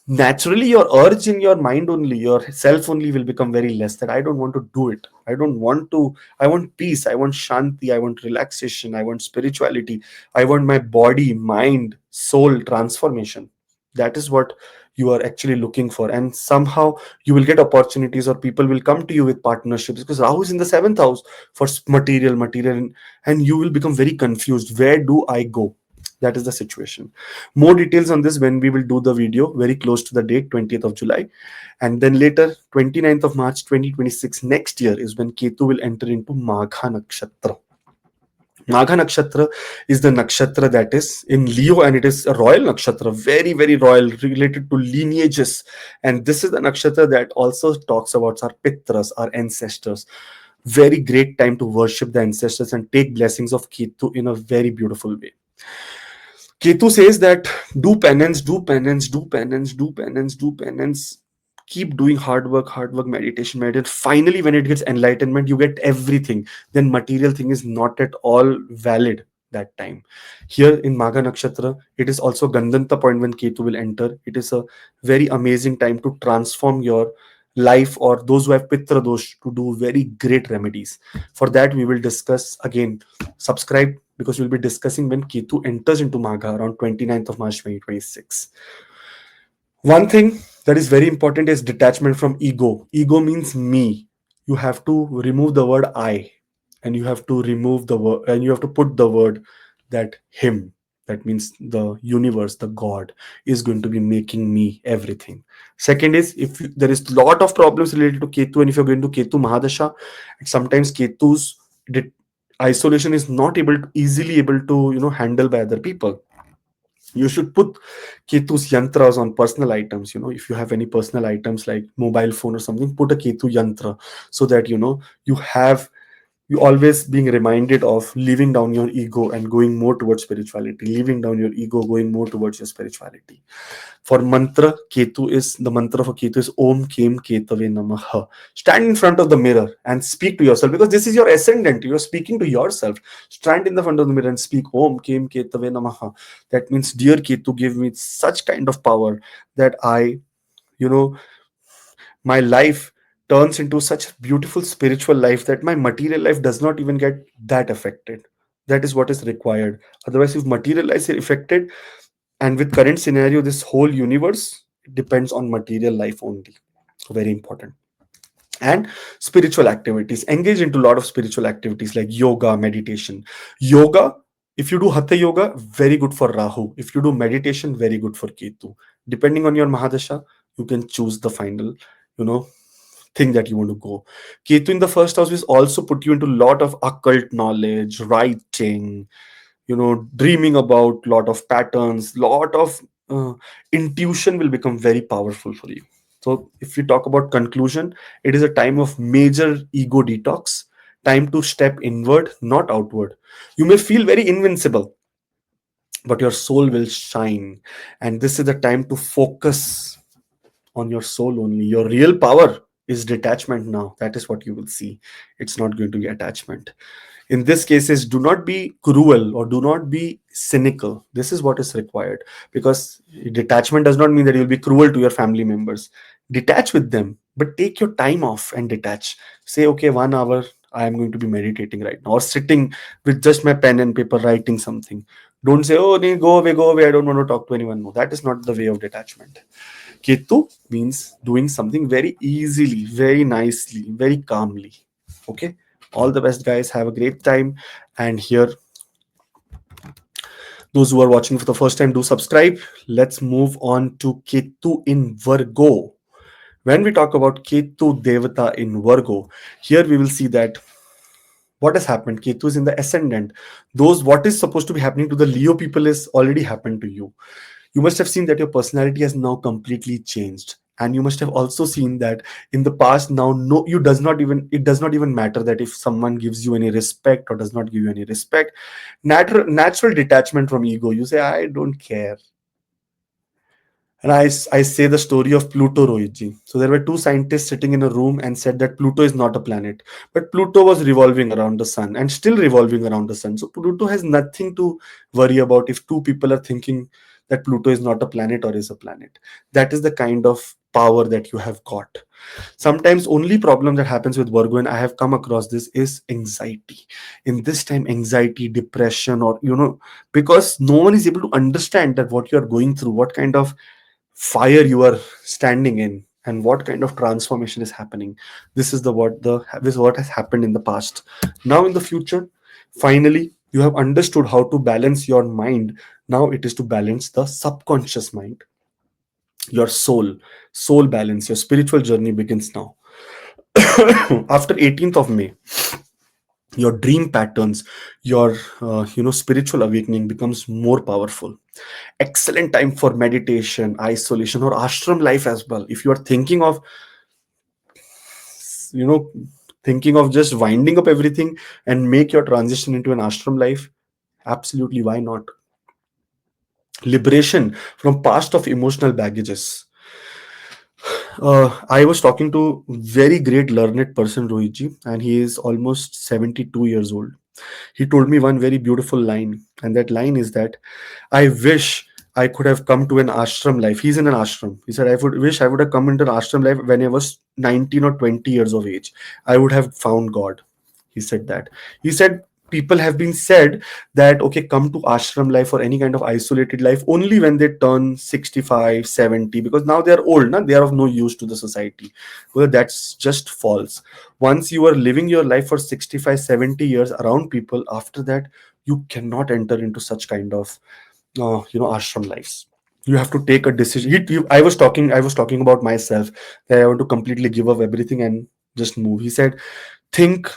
naturally your urge in your mind only, your self only will become very less, that I don't want to do it, I don't want to, I want peace, I want shanti, I want relaxation, I want spirituality, I want my body, mind, soul transformation. That is what you are actually looking for. And somehow you will get opportunities, or people will come to you with partnerships, because Rahu is in the seventh house for material, and you will become very confused, where do I go? That is the situation. More details on this when we will do the video very close to the date, 20th of July. And then later, 29th of March 2026, next year, is when Ketu will enter into Magha Nakshatra. Magha Nakshatra is the nakshatra that is in Leo, and it is a royal nakshatra, very, very royal, related to lineages. And this is the nakshatra that also talks about our pitras, our ancestors. Very great time to worship the ancestors and take blessings of Ketu in a very beautiful way. Ketu says that do penance, do penance, do penance, do penance, do penance. Keep doing hard work, meditation. Finally, when it gets enlightenment, you get everything. Then material thing is not at all valid that time. Here in Magha Nakshatra, it is also Gandanta point when Ketu will enter. It is a very amazing time to transform your life, or those who have Pitra Dosh, to do very great remedies. For that, we will discuss again. Subscribe, because we'll be discussing when Ketu enters into Magha around 29th of March 2026. One thing that is very important is detachment from ego. Ego means me. You have to remove the word I, and you have to remove the word, and you have to put the word that him. That means the universe, the God, is going to be making me everything. Second is, if there is lot of problems related to Ketu, and if you're going to Ketu Mahadasha, sometimes Ketu's isolation is not easily able to handle by other people. You should put Ketu's yantras on personal items. If you have any personal items like mobile phone or something, put a Ketu yantra, so that you have, you always being reminded of leaving down your ego and going more towards spirituality, leaving down your ego, going more towards your spirituality. For mantra, the mantra for Ketu is Om Kem Ketave Namaha. Stand in front of the mirror and speak to yourself, because this is your ascendant. You're speaking to yourself. Stand in the front of the mirror and speak Om Kem Ketave Namaha. That means, dear Ketu, give me such kind of power that you know, my life turns into such beautiful spiritual life that my material life does not even get that affected. That is what is required. Otherwise, if material life is affected, and with current scenario, this whole universe depends on material life only. Very important. And spiritual activities, engage into a lot of spiritual activities like yoga, meditation. Yoga, if you do hatha yoga, very good for Rahu. If you do meditation, very good for Ketu. Depending on your Mahadasha, you can choose the final you know thing that you want to go. Ketu in the first house will also put you into a lot of occult knowledge, writing, dreaming about lot of patterns, lot of intuition will become very powerful for you. So if we talk about conclusion, it is a time of major ego detox, time to step inward, not outward. You may feel very invincible, but your soul will shine, and this is the time to focus on your soul only. Your real power is detachment now. That is what you will see. It's not going to be attachment. In this cases, do not be cruel or do not be cynical. This is what is required, because detachment does not mean that you'll be cruel to your family members. Detach with them, but take your time off and detach. Say, okay, 1 hour I am going to be meditating right now, or sitting with just my pen and paper writing something. Don't say, oh, nee, go away, I don't want to talk to anyone. No, that is not the way of detachment. Ketu means doing something very easily, very nicely, very calmly. Okay. All the best, guys. Have a great time. And here, those who are watching for the first time, do subscribe. Let's move on to Ketu in Virgo. When we talk about Ketu Devata in Virgo, here we will see that what has happened. Ketu is in the ascendant. Those what is supposed to be happening to the Leo people is already happened to you. You must have seen that your personality has now completely changed, and you must have also seen that in the past, now no, you does not even it does not even matter that if someone gives you any respect or does not give you any respect. Natural detachment from ego, you say, I don't care. And I say the story of Pluto, Rohitji. So there were two scientists sitting in a room and said that Pluto is not a planet. But Pluto was revolving around the sun and still revolving around the sun. So Pluto has nothing to worry about if two people are thinking that Pluto is not a planet or is a planet. That is the kind of power that you have got. Sometimes only problem that happens with Virgo, and I have come across this, is anxiety. In this time, anxiety, depression, or because no one is able to understand that what you are going through, what kind of fire you are standing in, and what kind of transformation is happening. This is what has happened in the past. Now in the future, finally you have understood how to balance your mind. Now it is to balance the subconscious mind, your soul balance. Your spiritual journey begins now. After 18th of May, your dream patterns, your spiritual awakening becomes more powerful. Excellent time for meditation, isolation, or ashram life as well. If you are you know thinking of just winding up everything and make your transition into an ashram life, absolutely, why not? Liberation from past of emotional baggages. I was talking to very great learned person, Rohitji, and he is almost 72 years old. He told me one very beautiful line, and that line is that I wish I could have come to an ashram life. He's in an ashram. He said, I would wish I would have come into an ashram life when I was 19 or 20 years of age. I would have found God. He said that. He said, people have been said that, okay, come to ashram life or any kind of isolated life only when they turn 65, 70, because now they are old, they are of no use to the society. Well, that's just false. Once you are living your life for 65, 70 years around people, after that, you cannot enter into such kind of ashram lives. You have to take a decision. I was talking about myself, that I want to completely give up everything and just move. He said, think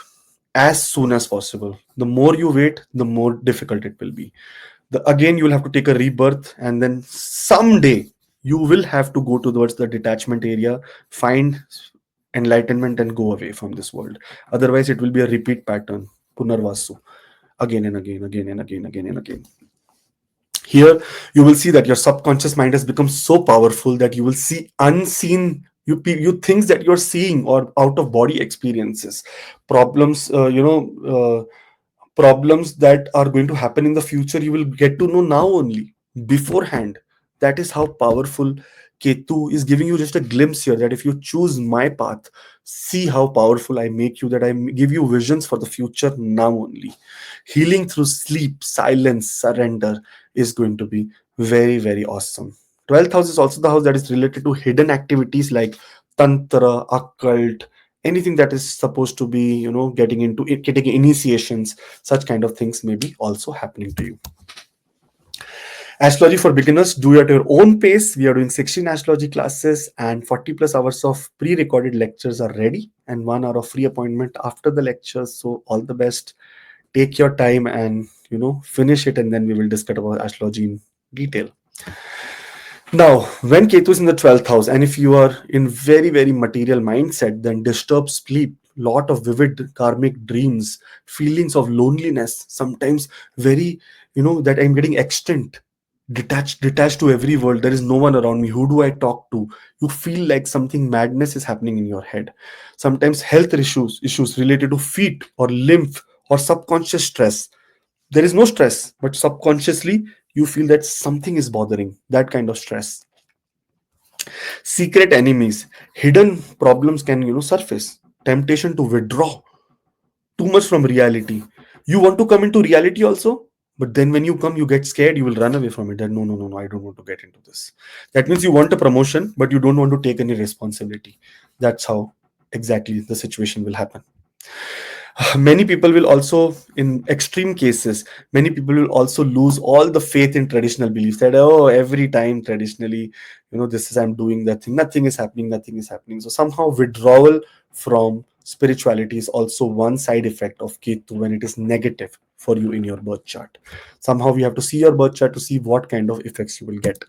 as soon as possible. The more you wait, the more difficult it will be. Again, you will have to take a rebirth, and then someday you will have to go towards the detachment area, find enlightenment, and go away from this world. Otherwise, it will be a repeat pattern, punarvasu, again and again, again and again, again and again. Here you will see that your subconscious mind has become so powerful that you will see unseen, you things that you're seeing, or out of body experiences, problems, problems that are going to happen in the future, you will get to know now only, beforehand. That is how powerful Ketu is, giving you just a glimpse here, that if you choose my path, see how powerful I make you, that I give you visions for the future now only. Healing through sleep, silence, surrender is going to be very, very awesome. 12th house is also the house that is related to hidden activities like tantra, occult, anything that is supposed to be, getting into it, getting initiations. Such kind of things may be also happening to you. Astrology for beginners, do it at your own pace. We are doing 16 astrology classes, and 40 plus hours of pre-recorded lectures are ready, and 1 hour of free appointment after the lectures. So all the best. take your time and finish it, and then we will discuss about astrology in detail. Now, when Ketu is in the 12th house, and if you are in very, very material mindset, then disturbed sleep, lot of vivid karmic dreams, feelings of loneliness, sometimes very, that I'm getting extinct, detached to every world. There is no one around me. Who do I talk to? You feel like something madness is happening in your head. Sometimes health issues related to feet or lymph or subconscious stress. There is no stress, but subconsciously you feel that something is bothering, that kind of stress. Secret enemies, hidden problems can surface. Temptation to withdraw too much from reality. You want to come into reality also, but then when you come, you get scared, you will run away from it. That no, I don't want to get into this. That means you want a promotion, but you don't want to take any responsibility. That's how exactly the situation will happen. Many people will also, in extreme cases, many people will also lose all the faith in traditional beliefs, that oh, every time traditionally, this is, I'm doing that thing, nothing is happening. So somehow withdrawal from spirituality is also one side effect of Ketu when it is negative for you in your birth chart. Somehow we have to see your birth chart to see what kind of effects you will get.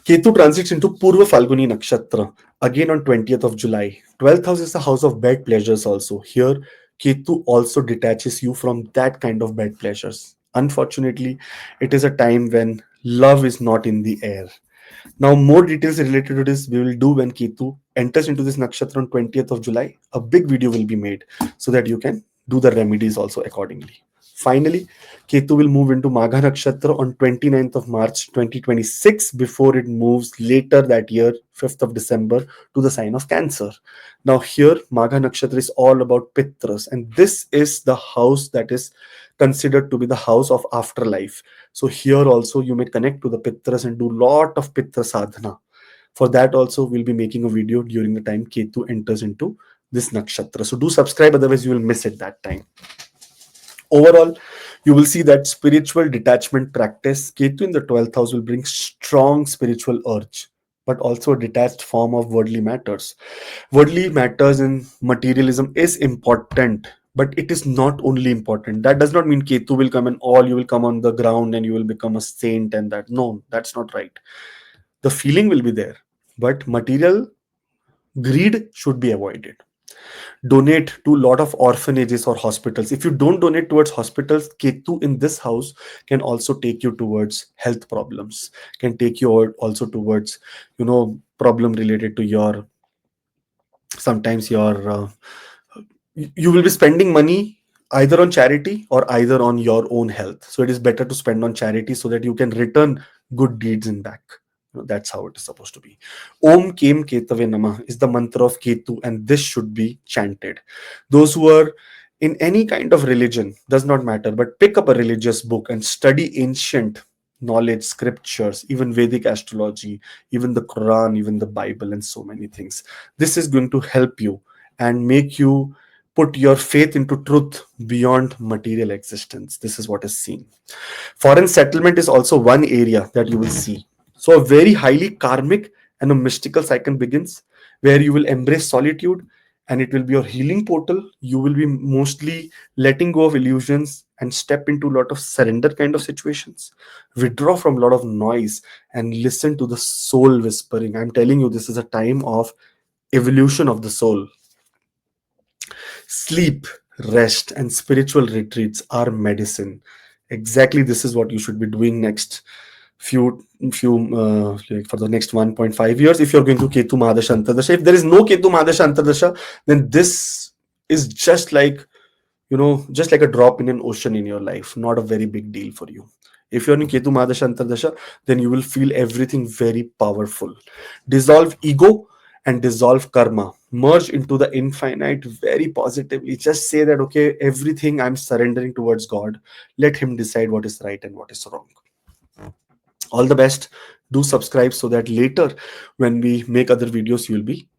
Ketu transits into Purva Falguni Nakshatra again on 20th of July. 12th house is the house of bad pleasures also. Here, Ketu also detaches you from that kind of bad pleasures. Unfortunately, it is a time when love is not in the air. Now, more details related to this we will do when Ketu enters into this nakshatra on 20th of July. A big video will be made so that you can do the remedies also accordingly. Finally, Ketu will move into Magha Nakshatra on 29th of March 2026 before it moves later that year, 5th of December, to the sign of Cancer. Now, here, Magha Nakshatra is all about Pitras, and this is the house that is considered to be the house of afterlife. So, here also, you may connect to the Pitras and do lot of Pitra sadhana. For that, also, we'll be making a video during the time Ketu enters into this nakshatra. So, do subscribe, otherwise, you will miss it that time. Overall, you will see that spiritual detachment practice, Ketu in the 12th house will bring strong spiritual urge, but also a detached form of worldly matters. Worldly matters in materialism is important, but it is not only important. That does not mean Ketu will come and all you will come on the ground and you will become a saint and that. No, that's not right. The feeling will be there, but material greed should be avoided. Donate to a lot of orphanages or hospitals. If you don't donate towards hospitals, Ketu in this house can also take you towards health problems, can take you also towards problem related to your, sometimes your you will be spending money either on charity or either on your own health. So it is better to spend on charity so that you can return good deeds in back. That's how it is supposed to be. Om Kem Ketave Namah is the mantra of Ketu, and this should be chanted. Those who are in any kind of religion, does not matter, but pick up a religious book and study ancient knowledge, scriptures, even Vedic astrology, even the Quran, even the Bible, and so many things. This is going to help you and make you put your faith into truth beyond material existence. This is what is seen. Foreign settlement is also one area that you will see. So a very highly karmic and a mystical cycle begins where you will embrace solitude, and it will be your healing portal. You will be mostly letting go of illusions and step into a lot of surrender kind of situations. Withdraw from a lot of noise and listen to the soul whispering. I'm telling you, this is a time of evolution of the soul. Sleep, rest, and spiritual retreats are medicine. Exactly, this is what you should be doing next like for the next 1.5 years. If you're going to Ketu Mahadasha Antardasha, if there is no Ketu Mahadasha Antardasha, then this is just like a drop in an ocean in your life, not a very big deal for you. If you're in Ketu Mahadasha Antardasha, then you will feel everything very powerful. Dissolve ego and dissolve karma. Merge into the infinite very positively. Just say that, okay, everything I'm surrendering towards God. Let Him decide what is right and what is wrong. All the best. Do subscribe so that later when we make other videos, you'll be,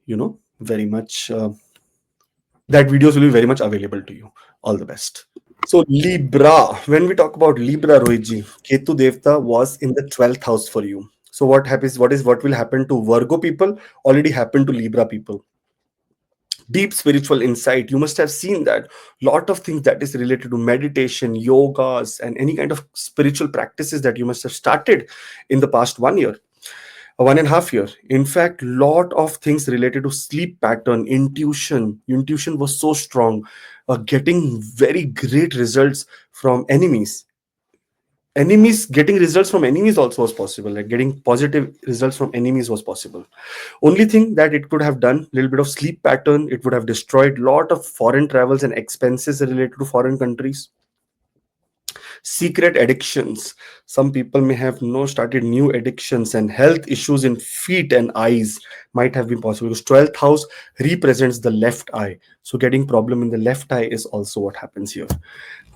very much, that videos will be very much available to you. All the best. So Libra, when we talk about Libra, Rohitji, Ketu Devta was in the 12th house for you. So what happens? What will happen to Virgo people? Already happened to Libra people. deep spiritual insight. You must have seen that lot of things that is related to meditation, yogas, and any kind of spiritual practices that you must have started in the past 1 year, 1.5 year. In fact, lot of things related to sleep pattern, intuition was so strong, getting very great results from enemies. Getting results from enemies also was possible, like getting positive results from enemies was possible. Only thing that it could have done, little bit of sleep pattern, it would have destroyed lot of foreign travels and expenses related to foreign countries. Secret addictions, some people may have started new addictions, and health issues in feet and eyes might have been possible, because 12th house represents the left eye. So getting problem in the left eye is also what happens here.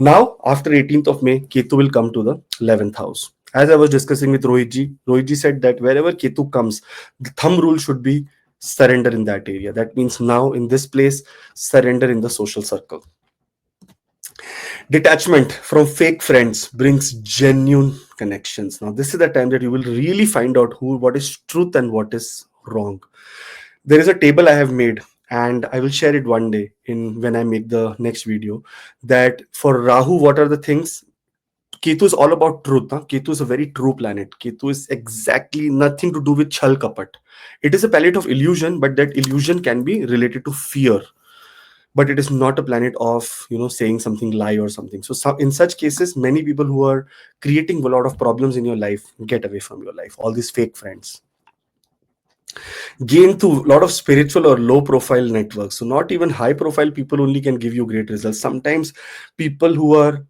Now after 18th of May, Ketu will come to the 11th house. As I was discussing with Rohitji said that wherever Ketu comes, the thumb rule should be surrender in that area. That means now in this place, surrender in the social circle. Detachment from fake friends brings genuine connections. Now this is the time that you will really find out what is truth and what is wrong. There is a table I have made, and I will share it one day in when I make the next video, that for Rahu, what are the things. Ketu is all about truth. Huh? Ketu is a very true planet. Ketu is exactly nothing to do with chal kapat. It is a palette of illusion, but that illusion can be related to fear. But it is not a planet of saying something lie or something. So in such cases, many people who are creating a lot of problems in your life, get away from your life. All these fake friends. Gain to a lot of spiritual or low profile networks. So not even high profile people only can give you great results. Sometimes people who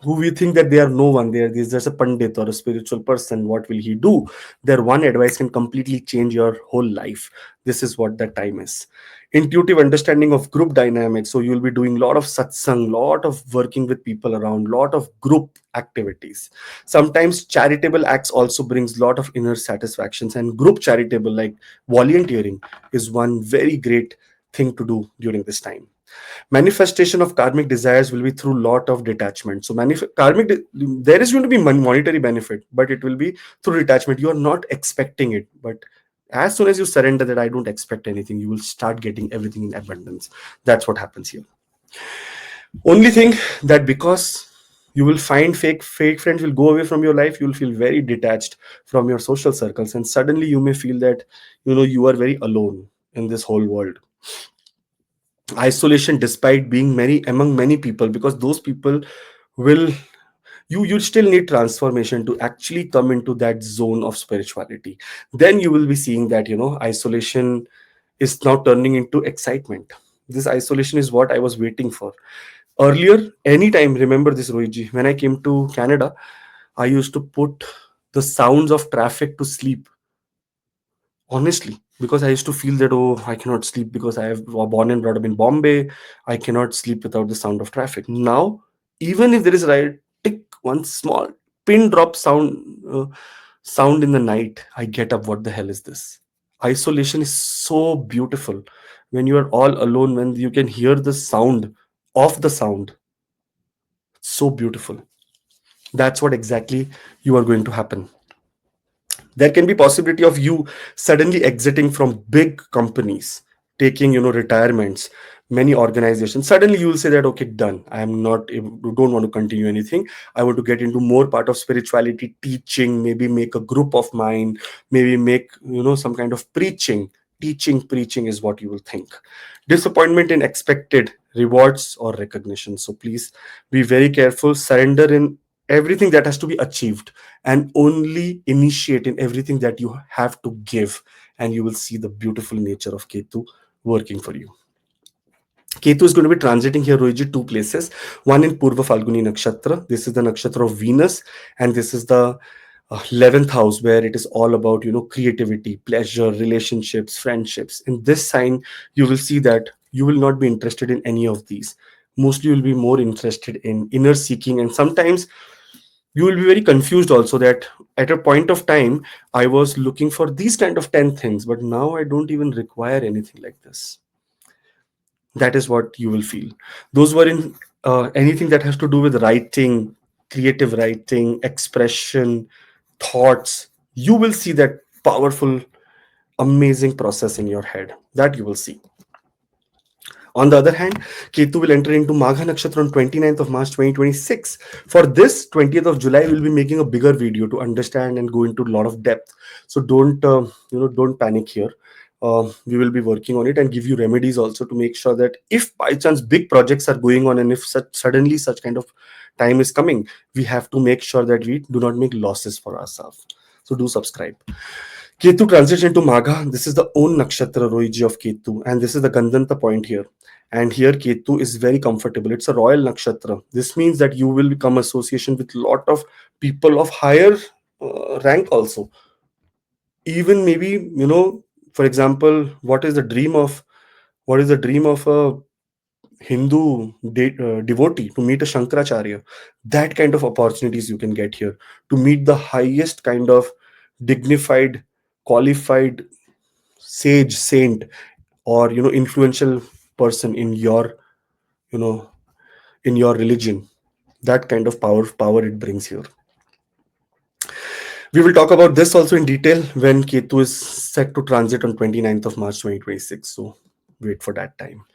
we think that they are no one, there's just a pandit or a spiritual person, what will he do? Their one advice can completely change your whole life. This is what that time is. Intuitive understanding of group dynamics. So you'll be doing a lot of satsang, lot of working with people around, lot of group activities. Sometimes charitable acts also brings lot of inner satisfactions, and group charitable like volunteering is one very great thing to do during this time. Manifestation of karmic desires will be through lot of detachment. So there is going to be monetary benefit, but it will be through detachment. You are not expecting it, but as soon as you surrender that I don't expect anything, you will start getting everything in abundance. That's what happens here. Only thing that because you will find fake friends will go away from your life, you will feel very detached from your social circles, and suddenly you may feel that you are very alone in this whole world. Isolation despite being many among many people, because those people will you still need transformation to actually come into that zone of spirituality. Then you will be seeing that isolation is now turning into excitement. This isolation is what I was waiting for earlier. Anytime, remember this, Rohitji, when I came to Canada, I used to put the sounds of traffic to sleep, honestly, because I used to feel that, oh, I cannot sleep because I have born and brought up in Bombay. I cannot sleep without the sound of traffic. Now, even if there is right tick, one small pin drop sound in the night, I get up. What the hell is this? Isolation is so beautiful when you are all alone, when you can hear the sound of the sound. So beautiful. That's what exactly you are going to happen. There can be possibility of you suddenly exiting from big companies, taking retirements. Many organizations, suddenly you will say that, okay, done, I am not don't want to continue anything. I want to get into more part of spirituality, teaching, maybe make a group of mine, maybe make some kind of preaching is what you will think. Disappointment in expected rewards or recognition. So please be very careful. Surrender in everything that has to be achieved, and only initiate in everything that you have to give, and you will see the beautiful nature of Ketu working for you. Ketu is going to be transiting here, Rohiji, two places. One in Purva Falguni Nakshatra. This is the nakshatra of Venus, and this is the 11th house, where it is all about creativity, pleasure, relationships, friendships. In this sign, you will see that you will not be interested in any of these. Mostly you will be more interested in inner seeking, and sometimes you will be very confused also, that at a point of time I was looking for these kind of 10 things, but now I don't even require anything like this. That is what you will feel. Those were in anything that has to do with writing, creative writing, expression, thoughts, you will see that powerful, amazing process in your head, that you will see. On the other hand, Ketu will enter into Magha Nakshatra on 29th of March 2026. For this, 20th of July, we'll be making a bigger video to understand and go into a lot of depth. So don't panic here. We will be working on it and give you remedies also to make sure that if by chance big projects are going on and if suddenly such kind of time is coming, we have to make sure that we do not make losses for ourselves. So do subscribe. Ketu transition to Magha. This is the own nakshatra Rohiji of Ketu, and this is the Gandanta point here. And here Ketu is very comfortable. It's a royal nakshatra. This means that you will become association with lot of people of higher rank also. Even maybe for example, what is the dream of a Hindu devotee to meet a Shankaracharya? That kind of opportunities you can get here to meet the highest kind of dignified, qualified sage, saint, or influential person in your you know in your religion. That kind of power it brings here. We will talk about this also in detail when Ketu is set to transit on 29th of March 2026. So wait for that time.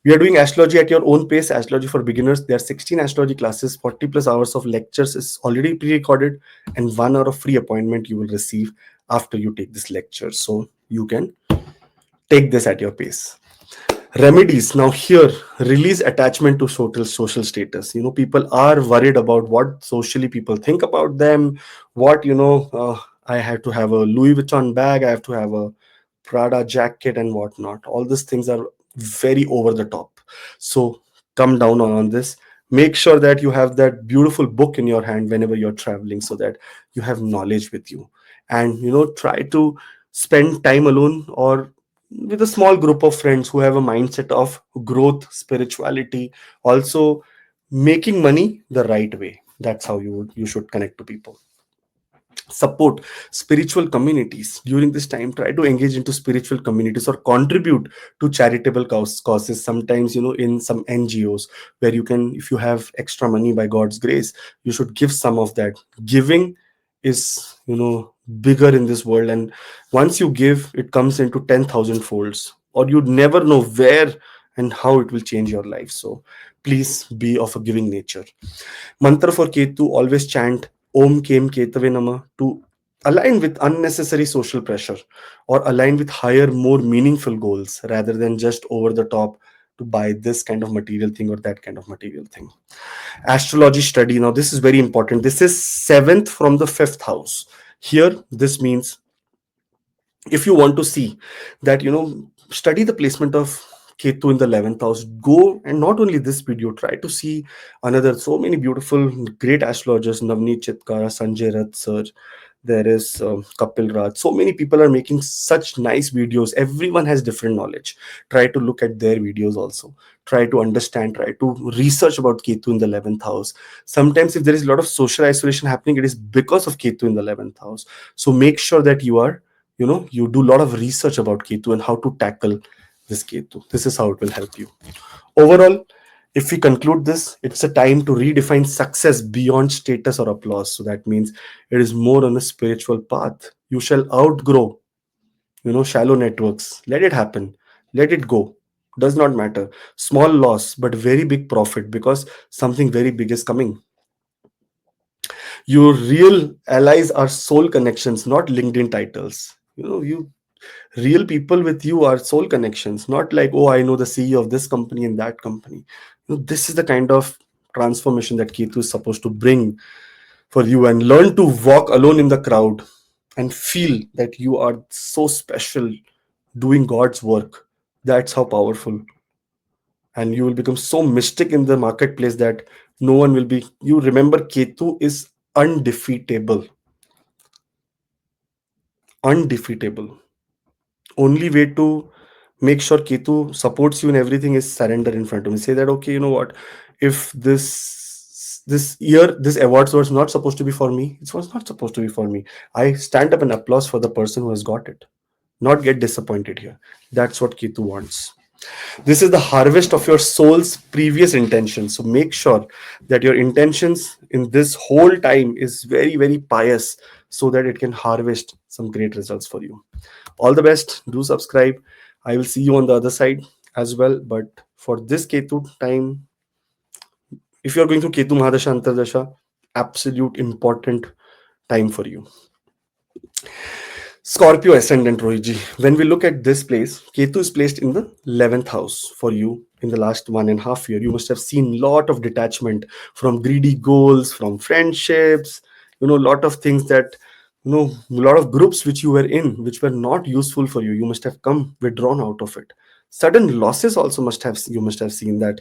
We are doing astrology at your own pace, astrology for beginners. There are 16 astrology classes, 40 plus hours of lectures is already pre-recorded, and 1 hour of free appointment you will receive after you take this lecture. So you can take this at your pace. Remedies. Now here, release attachment to social status. People are worried about what socially people think about them. What I have to have a Louis Vuitton bag, I have to have a Prada jacket and whatnot. All these things are very over the top. So come down on this. Make sure that you have that beautiful book in your hand whenever you're traveling, so that you have knowledge with you. And try to spend time alone or with a small group of friends who have a mindset of growth, spirituality, also making money the right way. That's how you should connect to people. Support spiritual communities during this time. Try to engage into spiritual communities or contribute to charitable causes. Sometimes in some NGOs where you can, if you have extra money by God's grace, you should give some of that. Giving is bigger in this world, and once you give, it comes into 10,000 folds, or you'd never know where and how it will change your life. So please be of a giving nature. Mantra for Ketu, always chant Om Kem Ketave Nama to align with unnecessary social pressure or align with higher, more meaningful goals rather than just over the top to buy this kind of material thing or that kind of material thing. Astrology study. Now, this is very important. This is seventh from the fifth house. Here, this means if you want to see that study the placement of Ketu in the 11th house, go, and not only this video, try to see another so many beautiful great astrologers, Navneet Chitkara, Sanjay Rath sir, there is Kapil Raj. So many people are making such nice videos. Everyone has different knowledge. Try to look at their videos also. Try to understand, try to research about Ketu in the 11th house. Sometimes if there is a lot of social isolation happening, it is because of Ketu in the 11th house. So make sure that you do a lot of research about Ketu and how to tackle this Ketu. This is how it will help you. Overall, if we conclude this, it's a time to redefine success beyond status or applause. So that means it is more on a spiritual path. You shall outgrow, shallow networks. Let it happen. Let it go. Does not matter. Small loss, but very big profit because something very big is coming. Your real allies are soul connections, not LinkedIn titles. You real people with you are soul connections, not like, oh, I know the CEO of this company and that company. This is the kind of transformation that Ketu is supposed to bring for you, and learn to walk alone in the crowd and feel that you are so special doing God's work. That's how powerful. And you will become so mystic in the marketplace that no one will be. You remember, Ketu is undefeatable. Undefeatable. Only way to make sure Ketu supports you in everything is surrender in front of me. Say that, okay, you know what? If this year this awards was not supposed to be for me, it was not supposed to be for me. I stand up and applause for the person who has got it. Not get disappointed here. That's what Ketu wants. This is the harvest of your soul's previous intentions. So make sure that your intentions in this whole time is very, very pious so that it can harvest some great results for you. All the best. Do subscribe. I will see you on the other side as well. But For this Ketu time, if you're going through Ketu Mahadasha Antardasha, absolute important time for you. Scorpio ascendant, Rohiji. When we look at this place, Ketu is placed in the 11th house for you in the last 1.5 years. You must have seen lot of detachment from greedy goals, from friendships, lot of things that, a lot of groups which you were in, which were not useful for you. You must have come withdrawn out of it. Sudden losses also you must have seen that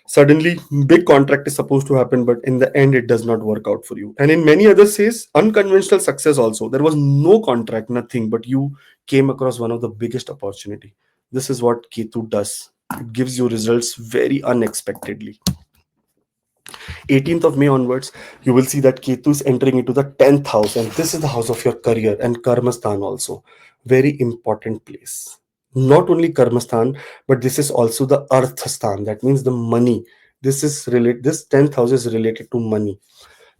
suddenly big contract is supposed to happen, but in the end it does not work out for you. And in many other cases, unconventional success also, there was no contract, nothing, but you came across one of the biggest opportunity. This is what Ketu does. It gives you results very unexpectedly. 18th of May onwards, you will see that Ketu is entering into the 10th house, and this is the house of your career and Karmastan also. Very important place. Not only Karmastan, but this is also the Arthastan. That means the money. This 10th house is related to money.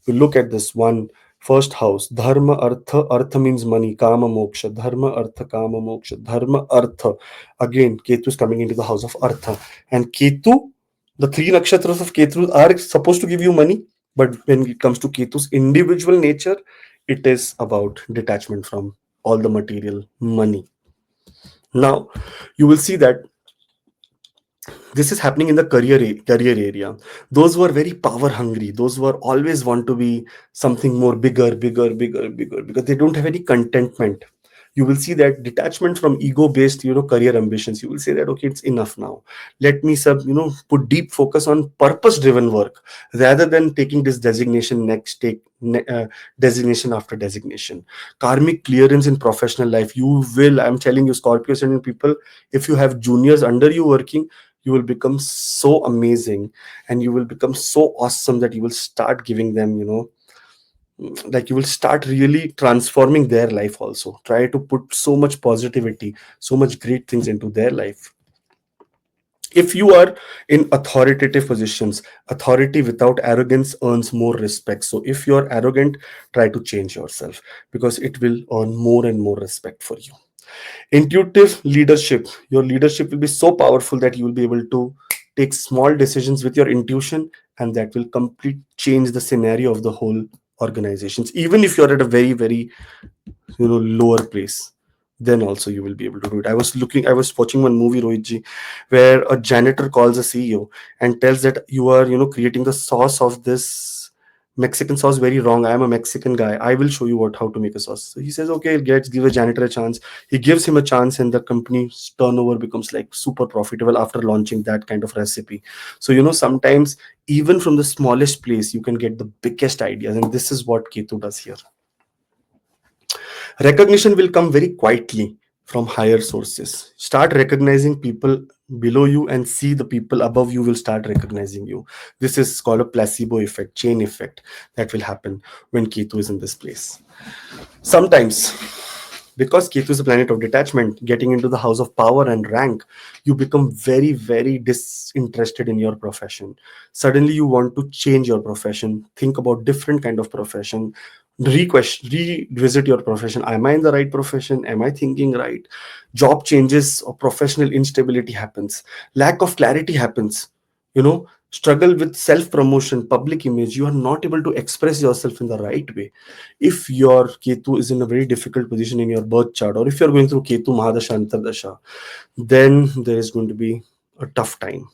You look at this one first house, Dharma Artha means money, Kama Moksha, Dharma Artha Kama Moksha, Dharma Artha. Again, Ketu is coming into the house of Artha. And Ketu, the three nakshatras of Ketu are supposed to give you money, but when it comes to Ketu's individual nature, it is about detachment from all the material money. Now, you will see that this is happening in the career area. Those who are very power hungry, those who are always want to be something more bigger, because they don't have any contentment. You will see that detachment from ego based career ambitions. You will say that, okay, it's enough now, let me put deep focus on purpose driven work, rather than taking this designation next, designation after designation. Karmic clearance in professional life, you will, I'm telling you, Scorpio ascendant people, if you have juniors under you working, you will become so amazing, and you will become so awesome that you will start giving them, like you will start really transforming their life also. Try to put so much positivity, so much great things into their life. If you are in authoritative positions, authority without arrogance earns more respect. So if you are arrogant, try to change yourself, because it will earn more and more respect for you. Intuitive leadership, your leadership will be so powerful that you will be able to take small decisions with your intuition, and that will complete change the scenario of the whole organizations. Even if you're at a very lower place, then also you will be able to do it. I was watching one movie, Rohitji, where a janitor calls a CEO and tells that you are creating the sauce of this Mexican sauce very wrong. I am a Mexican guy, I will show you how to make a sauce. So he says, okay, let's give a janitor a chance. He gives him a chance, and the company's turnover becomes like super profitable after launching that kind of recipe. So sometimes even from the smallest place you can get the biggest ideas, and this is what Ketu does here. Recognition will come very quietly from higher sources. Start recognizing people below you, and see the people above you will start recognizing you. This is called a placebo effect, chain effect, that will happen when Ketu is in this place. Sometimes, because Ketu is a planet of detachment, getting into the house of power and rank, you become very disinterested in your profession. Suddenly you want to change your profession, think about different kind of profession, revisit your profession. Am I in the right profession? Am I thinking right? Job changes or professional instability happens. Lack of clarity happens. Struggle with self promotion, public image. You are not able to express yourself in the right way. If your Ketu is in a very difficult position in your birth chart, or if you're going through Ketu Mahadasha Antardasha, then there is going to be a tough time.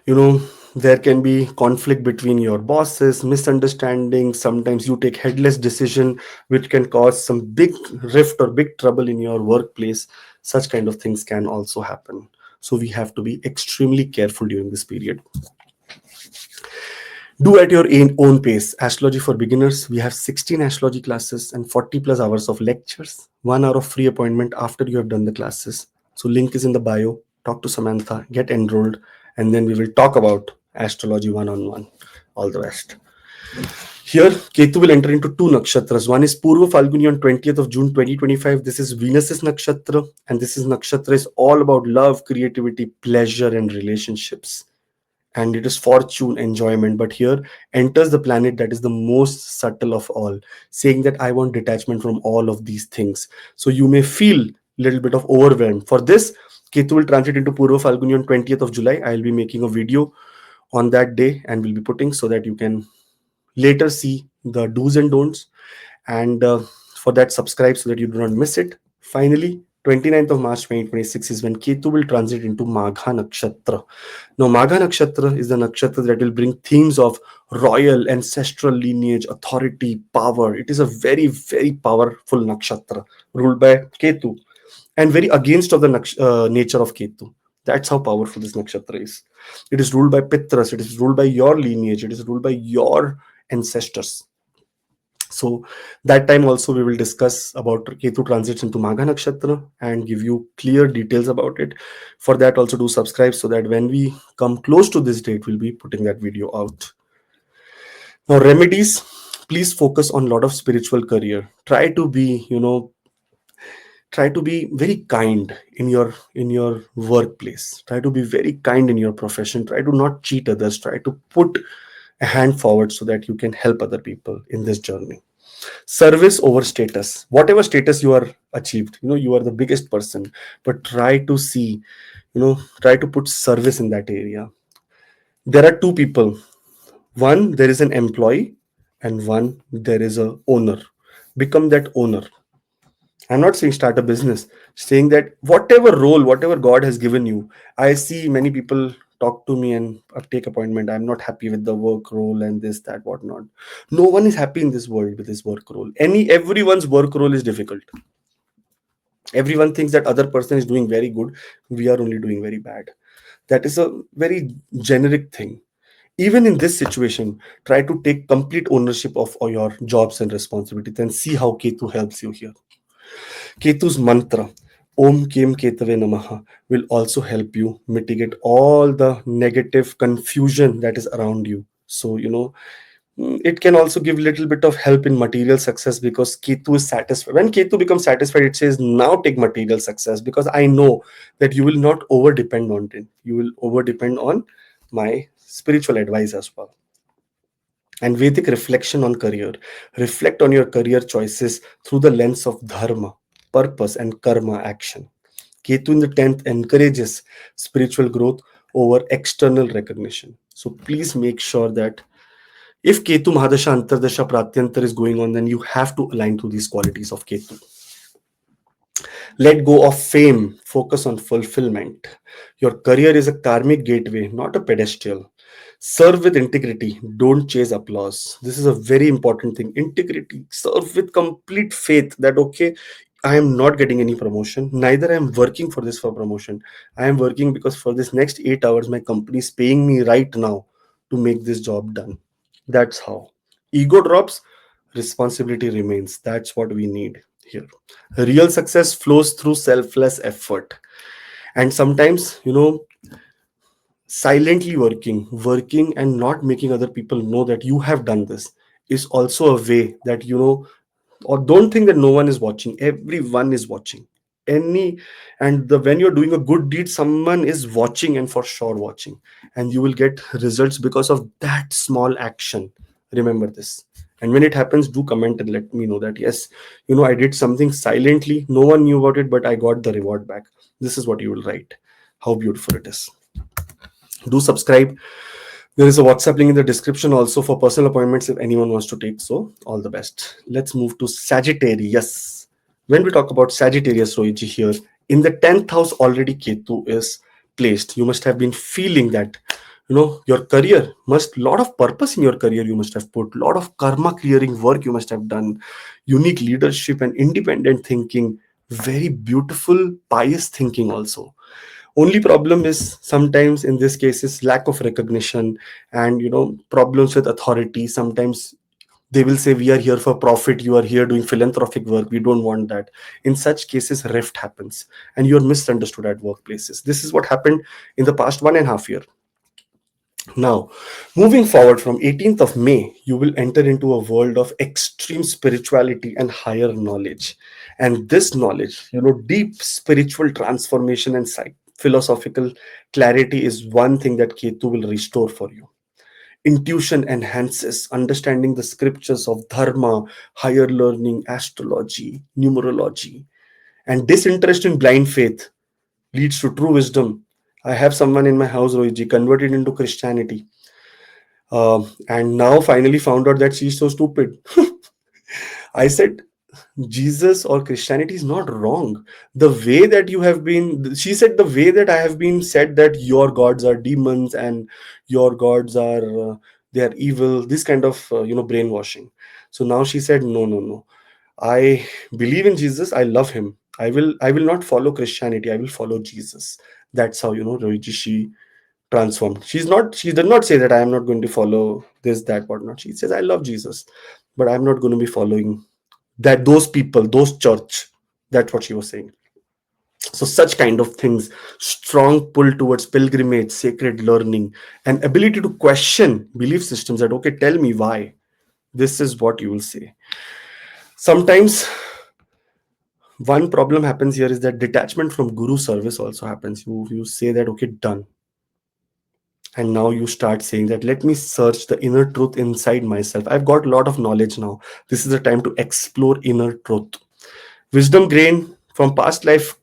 you know there can be conflict between your bosses, misunderstanding. Sometimes you take headless decision which can cause some big rift or big trouble in your workplace. Such kind of things can also happen, so we have to be extremely careful during this period. Do at your own pace. Astrology for beginners, we have 16 astrology classes and 40 plus hours of lectures, 1 hour of free appointment after you have done the classes. So link is in the bio. Talk to Samantha, get enrolled, and then we will talk about astrology one-on-one. All the best. Here, Ketu will enter into two nakshatras. One is Purva Falguni on 20th of June 2025. This is Venus's nakshatra, and this is nakshatra is all about love, creativity, pleasure, and relationships. And it is fortune, enjoyment. But here enters the planet that is the most subtle of all, saying that I want detachment from all of these things. So you may feel little bit of overwhelmed. For this, Ketu will transit into Purva Falguni on 20th of July. I'll be making a video on that day and will be putting so that you can later see the do's and don'ts. And for that, subscribe so that you do not miss it. Finally, 29th of March 2026 is when Ketu will transit into Magha Nakshatra. Now, Magha Nakshatra is the nakshatra that will bring themes of royal, ancestral lineage, authority, power. It is a very, very powerful nakshatra ruled by Ketu and very against of the nature of Ketu. That's how powerful this nakshatra is. It is ruled by Pitras, it is ruled by your lineage, it is ruled by your ancestors. So that time also we will discuss about Ketu transits into Magha Nakshatra and give you clear details about it. For that also do subscribe so that when we come close to this date, we'll be putting that video out. Now remedies, please focus on a lot of spiritual career. Try to be, try to be very kind in your workplace. Try to be very kind in your profession. Try to not cheat others. Try to put a hand forward so that you can help other people in this journey. Service over status, whatever status you are achieved, you are the biggest person, but try to see, try to put service in that area. There are two people, one there is an employee and one there is a owner. Become that owner. I'm not saying start a business, saying that whatever role, whatever God has given you. I see many people talk to me and take appointment. I'm not happy with the work role and this, that, whatnot. No one is happy in this world with his work role. Everyone's work role is difficult. Everyone thinks that other person is doing very good. We are only doing very bad. That is a very generic thing. Even in this situation, try to take complete ownership of all your jobs and responsibilities and see how Ketu helps you here. Ketu's mantra, Om Kem Ketave Namaha, will also help you mitigate all the negative confusion that is around you. So, it can also give little bit of help in material success because Ketu is satisfied. When Ketu becomes satisfied, it says, now take material success because I know that you will not over depend on it. You will over depend on my spiritual advice as well. And Vedic reflection on career. Reflect on your career choices through the lens of dharma, purpose, and karma action. Ketu in the 10th encourages spiritual growth over external recognition. So please make sure that if Ketu Mahadasha Antardasha Pratyantar is going on, then you have to align to these qualities of Ketu. Let go of fame, focus on fulfillment. Your career is a karmic gateway, not a pedestal. Serve with integrity, don't chase applause. This is a very important thing. Integrity, serve with complete faith that, okay, I am not getting any promotion, neither I am working for this for promotion. I am working because for this next 8 hours, my company is paying me right now to make this job done. That's how. Ego drops, responsibility remains. That's what we need here. Real success flows through selfless effort. And sometimes, silently working and not making other people know that you have done this is also a way that, or don't think that no one is watching. Everyone is watching. Any and the when you're doing a good deed, someone is watching and for sure watching, and you will get results because of that small action. Remember this. And when it happens, do comment and let me know that yes, I did something silently, no one knew about it, but I got the reward back. This is what you will write. How beautiful it is. Do subscribe. There is a WhatsApp link in the description also for personal appointments if anyone wants to take. So, all the best. Let's move to Sagittarius. When we talk about Sagittarius, Rohiji, here, in the 10th house already Ketu is placed. You must have been feeling that, your career must, lot of purpose in your career you must have put, lot of karma clearing work you must have done, unique leadership and independent thinking, very beautiful, pious thinking also. Only problem is sometimes in this case is lack of recognition and problems with authority. Sometimes they will say we are here for profit, you are here doing philanthropic work, we don't want that. In such cases rift happens and you're misunderstood at workplaces. This is what happened in the past 1.5 years. Now, moving forward from 18th of May, you will enter into a world of extreme spirituality and higher knowledge. And this knowledge, deep spiritual transformation and philosophical clarity is one thing that Ketu will restore for you. Intuition enhances understanding the scriptures of dharma, higher learning, astrology, numerology, And disinterest in blind faith leads to true wisdom. I have someone in my house, Rohitji, converted into Christianity, and now finally found out that she's so stupid. I said, Jesus or Christianity is not wrong. The way that you have been, she said, the way that I have been said that your gods are demons and your gods are they are evil. This kind of brainwashing. So now she said, no, no, no. I believe in Jesus. I love him. I will not follow Christianity. I will follow Jesus. That's how Rohiji, she transformed. She did not say that I am not going to follow this, that, whatnot. She says I love Jesus, but I'm not going to be following that those people, those church. That's what she was saying. So such kind of things, strong pull towards pilgrimage, sacred learning, and ability to question belief systems that, okay, tell me why. This is what you will say. Sometimes one problem happens here is that detachment from guru service also happens. You say that, okay, done. And now you start saying that, let me search the inner truth inside myself. I've got a lot of knowledge now. This is the time to explore inner truth. Wisdom gain from past life,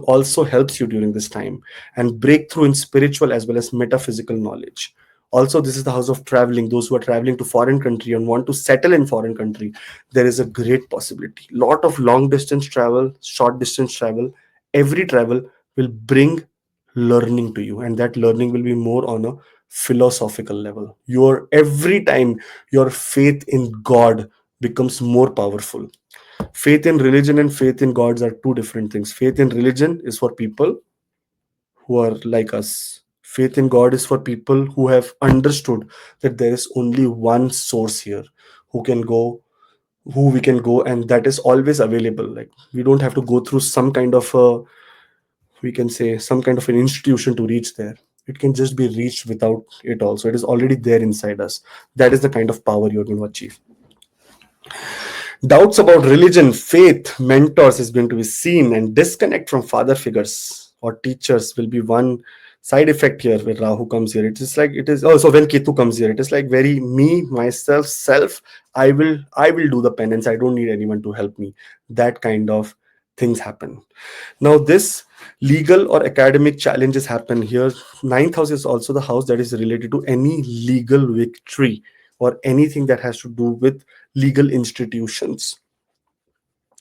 also helps you during this time, and breakthrough in spiritual as well as metaphysical knowledge. Also, this is the house of traveling. Those who are traveling to foreign country and want to settle in foreign country, there is a great possibility. Lot of long distance travel, short distance travel, every travel will bring learning to you, and that learning will be more on a philosophical level. Your every time your faith in God becomes more powerful. Faith in religion and faith in gods are two different things. Faith in religion is for people who are like us. Faith in God is for people who have understood that there is only one source here who can go, who we can go, and that is always available. Like, we don't have to go through some kind of a, we can say, some kind of an institution to reach there. It can just be reached without it also. It is already there inside us. That is the kind of power you're going to achieve. Doubts about religion, faith, mentors is going to be seen, and disconnect from father figures or teachers will be one side effect here where Rahu comes here. It is like, it is also when Ketu comes here, it is like very me, myself, self. I will do the penance. I don't need anyone to help me. That kind of things happen. Now, this legal or academic challenges happen here. Ninth house is also the house that is related to any legal victory or anything that has to do with legal institutions.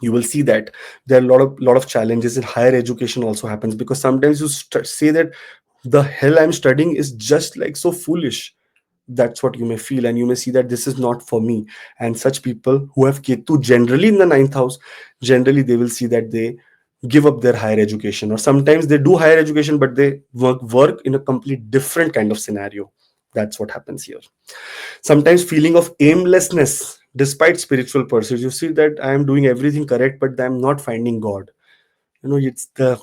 You will see that there are a lot of challenges in higher education also happens, because sometimes you say that the hell I'm studying is just like so foolish. That's what you may feel, and you may see that this is not for me. And such people who have Ketu generally in the ninth house, generally they will see that they give up their higher education, or sometimes they do higher education but they work in a complete different kind of scenario. That's what happens here. Sometimes feeling of aimlessness despite spiritual pursuits. You see that I am doing everything correct but I'm not finding God. It's the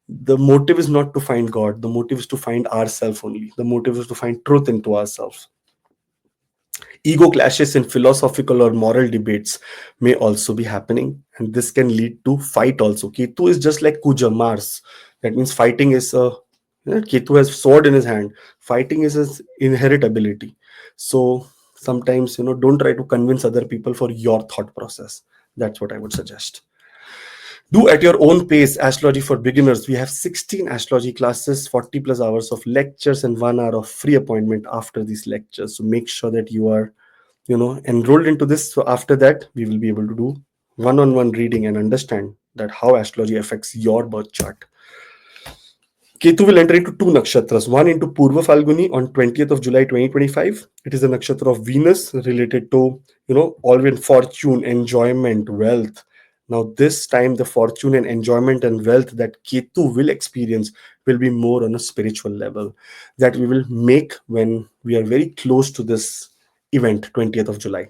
the motive is not to find God. The motive is to find ourselves only. The motive is to find truth into ourselves. Ego clashes in philosophical or moral debates may also be happening, and this can lead to fight also. Ketu is just like Kuja, Mars. That means fighting is a, Ketu has sword in his hand. Fighting is his inherent ability. So sometimes, don't try to convince other people for your thought process. That's what I would suggest. Do at your own pace astrology for beginners. We have 16 astrology classes, 40 plus hours of lectures, and 1 hour of free appointment after these lectures. So make sure that you are, enrolled into this. So after that, we will be able to do one-on-one reading and understand that how astrology affects your birth chart. Ketu will enter into two nakshatras, one into Purva Falguni on 20th of July 2025. It is a nakshatra of Venus related to, all in fortune, enjoyment, wealth. Now, this time, the fortune and enjoyment and wealth that Ketu will experience will be more on a spiritual level that we will make when we are very close to this event, 20th of July.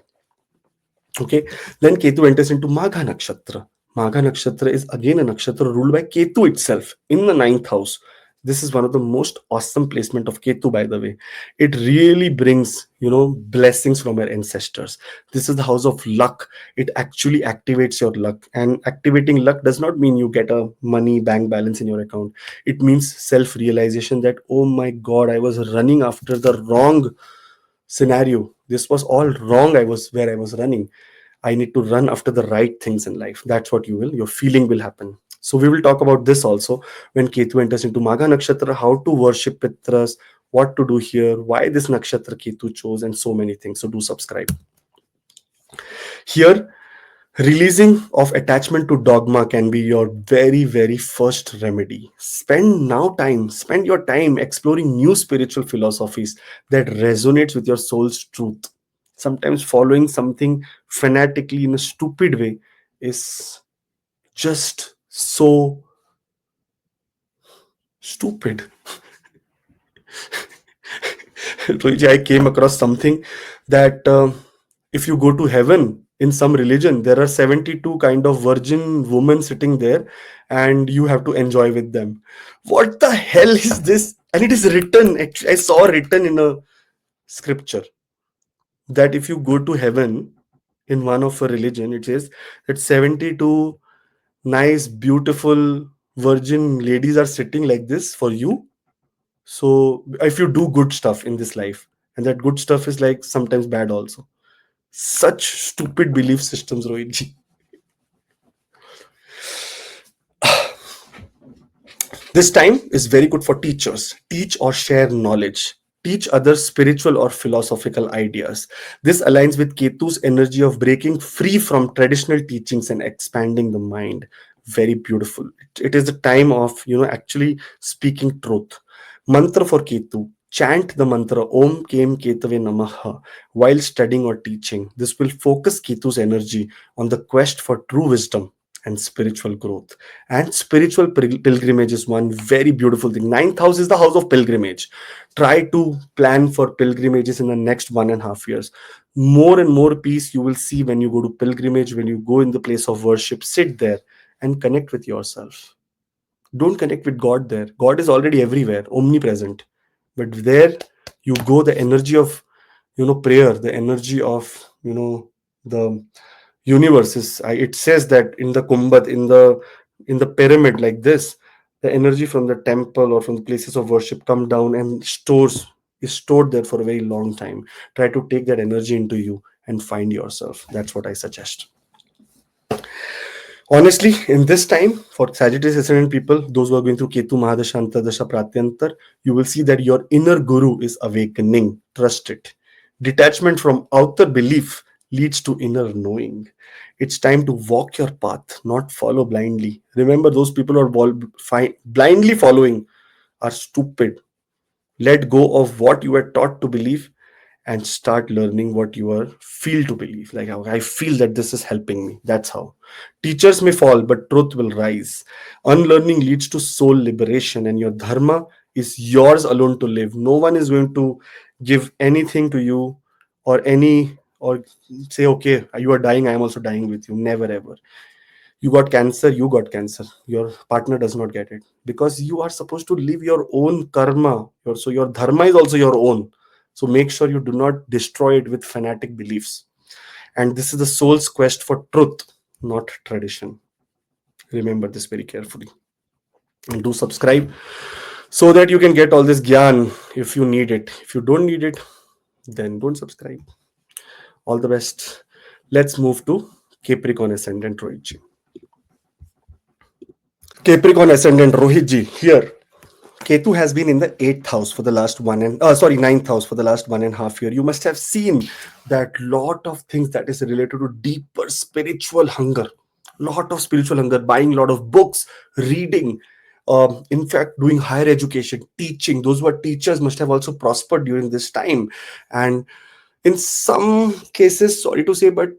Okay, then Ketu enters into Magha Nakshatra. Magha Nakshatra is again a nakshatra ruled by Ketu itself in the ninth house. This is one of the most awesome placement of Ketu, by the way. It really brings, blessings from our ancestors. This is the house of luck. It actually activates your luck. And activating luck does not mean you get a money bank balance in your account. It means self-realization that, oh my God, I was running after the wrong scenario. This was all wrong. I was where I was running. I need to run after the right things in life. That's what your feeling will happen. So we will talk about this also when Ketu enters into Magha Nakshatra, how to worship Pitras, what to do here, why this Nakshatra Ketu chose, and so many things. So do subscribe. Here, releasing of attachment to dogma can be your very, very first remedy. Spend your time exploring new spiritual philosophies that resonates with your soul's truth. Sometimes following something fanatically in a stupid way is just so stupid. Rohiji, I came across something that if you go to heaven in some religion, there are 72 kind of virgin women sitting there, and you have to enjoy with them. What the hell is this? And it is written, I saw written in a scripture that if you go to heaven in one of a religion, it says that 72 nice, beautiful virgin ladies are sitting like this for you. So if you do good stuff in this life, and that good stuff is like sometimes bad also. Such stupid belief systems, Rohitji. This time is very good for teachers. Teach or share knowledge. Teach others spiritual or philosophical ideas. This aligns with Ketu's energy of breaking free from traditional teachings and expanding the mind. Very beautiful. It is the time of actually speaking truth. Mantra for Ketu. Chant the mantra Om Kem Ketave Namaha while studying or teaching. This will focus Ketu's energy on the quest for true wisdom and spiritual growth. And spiritual pilgrimage is one very beautiful thing. Ninth house is the house of pilgrimage. Try to plan for pilgrimages in the next 1.5 years. More and more peace you will see when you go to pilgrimage, when you go in the place of worship. Sit there and connect with yourself. Don't connect with God there. God is already everywhere, omnipresent. But there you go, the energy of prayer, the energy of the universe is, it says that in the Kumbhat, in the pyramid like this, the energy from the temple or from the places of worship come down and is stored there for a very long time. Try to take that energy into you and find yourself. That's what I suggest. Honestly, in this time for Sagittarius ascendant people, those who are going through Ketu Mahadasha Antardasha Pratyantar, you will see that your inner guru is awakening. Trust it. Detachment from outer belief leads to inner knowing. It's time to walk your path, not follow blindly. Remember, those people who are blindly following are stupid. Let go of what you were taught to believe and start learning what you are feel to believe. Like, I feel that this is helping me. That's how. Teachers may fall, but truth will rise. Unlearning leads to soul liberation, and your dharma is yours alone to live. No one is going to give anything to you, or say, okay, you are dying, I am also dying with you. Never ever. You got cancer, your partner does not get it, because you are supposed to live your own karma. So your dharma is also your own. So make sure you do not destroy it with fanatic beliefs. And this is the soul's quest for truth, not tradition. Remember this very carefully. And do subscribe so that you can get all this gyan if you need it. If you don't need it, then don't subscribe. All the best. Let's move to Capricorn ascendant Rohit. Capricorn ascendant Rohit ji, here Ketu has been in the eighth house for the last ninth house for the last 1.5 year. You must have seen that lot of things that is related to deeper spiritual hunger, lot of spiritual hunger, buying a lot of books, reading, in fact, doing higher education, teaching. Those who are teachers must have also prospered during this time. And in some cases, sorry to say, but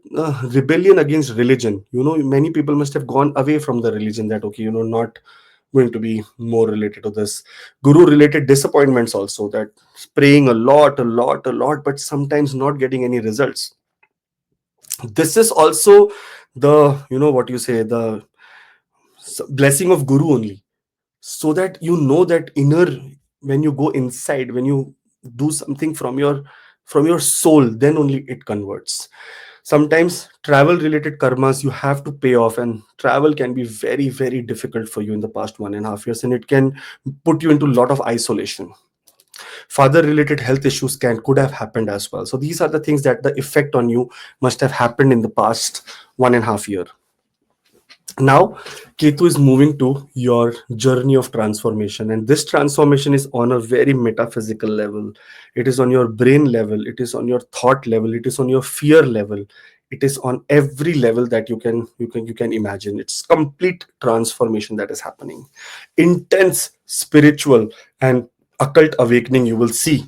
rebellion against religion. Many people must have gone away from the religion, that okay, not going to be more related to this. Guru related disappointments also, that praying a lot, but sometimes not getting any results. This is also the, what you say, the blessing of Guru only. So that that inner, when you go inside, when you do something from your soul, then only it converts. Sometimes travel related karmas you have to pay off, and travel can be very, very difficult for you in the past 1.5 years, and it can put you into a lot of isolation. Father related health issues could have happened as well. So these are the things that the effect on you must have happened in the past 1.5 year. Now Ketu is moving to your journey of transformation, and this transformation is on a very metaphysical level. It is on your brain level, it is on your thought level, it is on your fear level, it is on every level that you can imagine. It's complete transformation that is happening. Intense spiritual and occult awakening you will see.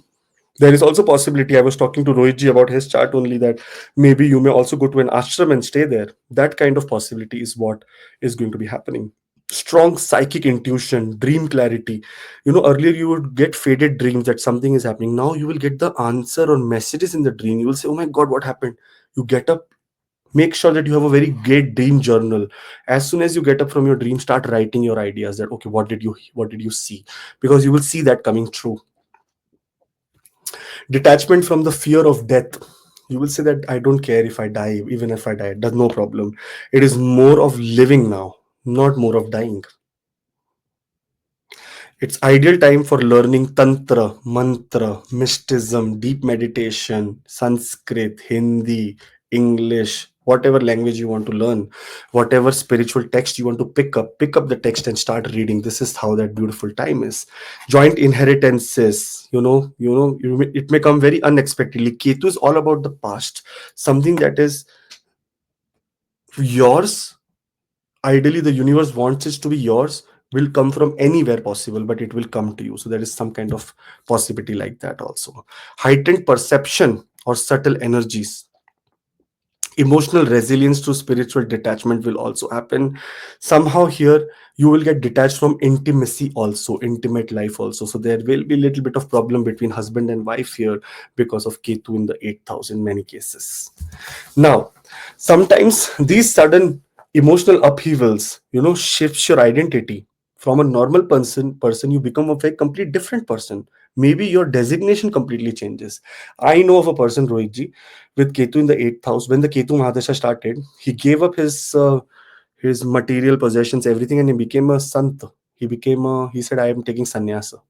There is also possibility, I was talking to Rohitji about his chart only, that maybe you may also go to an ashram and stay there. That kind of possibility is what is going to be happening. Strong psychic intuition, dream clarity. Earlier you would get faded dreams that something is happening. Now you will get the answer or messages in the dream. You will say, oh my god, what happened? You get up, make sure that you have a very great dream journal. As soon as you get up from your dream, start writing your ideas, that okay, what did you see, because you will see that coming true. Detachment from the fear of death. You will say that I don't care if I die. Even if I die, that's no problem. It is more of living now, not more of dying. It's ideal time for learning tantra, mantra, mysticism, deep meditation, Sanskrit, Hindi, English, whatever language you want to learn, whatever spiritual text you want to pick up the text and start reading. This is how that beautiful time is. Joint inheritances, it may come very unexpectedly. Ketu is all about the past, something that is yours. Ideally the universe wants it to be yours, will come from anywhere possible, but it will come to you. So there is some kind of possibility like that also. Heightened perception or subtle energies. Emotional resilience to spiritual detachment will also happen. Somehow here you will get detached from intimacy also, intimate life also. So there will be a little bit of problem between husband and wife here because of Ketu in the 8th house in many cases. Now, sometimes these sudden emotional upheavals, shifts your identity. From a normal person, you become a very complete different person. Maybe your designation completely changes. I know of a person, Rohitji, with Ketu in the 8th house. When the Ketu Mahadasha started, he gave up his material possessions, everything, and he became a sant. He said, I am taking sannyasa.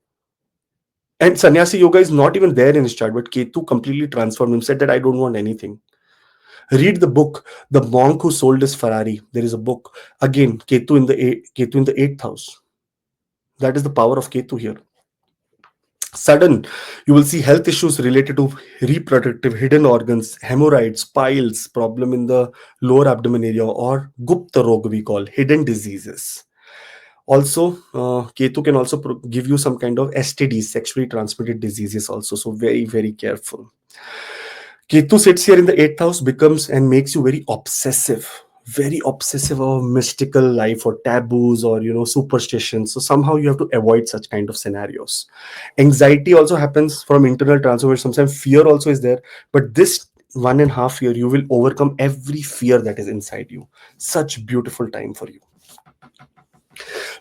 And sannyasi yoga is not even there in his chart, but Ketu completely transformed him, said that I don't want anything. Read the book, The Monk Who Sold His Ferrari. There is a book. Again, Ketu in the 8th house. That is the power of Ketu here. Sudden, you will see health issues related to reproductive, hidden organs, hemorrhoids, piles, problem in the lower abdomen area, or Gupta Rog we call, hidden diseases. Also, Ketu can also give you some kind of STDs, sexually transmitted diseases also. So very, very careful. Ketu sits here in the 8th house, becomes and makes you very obsessive of mystical life or taboos or superstitions. So somehow you have to avoid such kind of scenarios. Anxiety also happens from internal transformation. Sometimes fear also is there, but this 1.5 year you will overcome every fear that is inside you. Such beautiful time for you.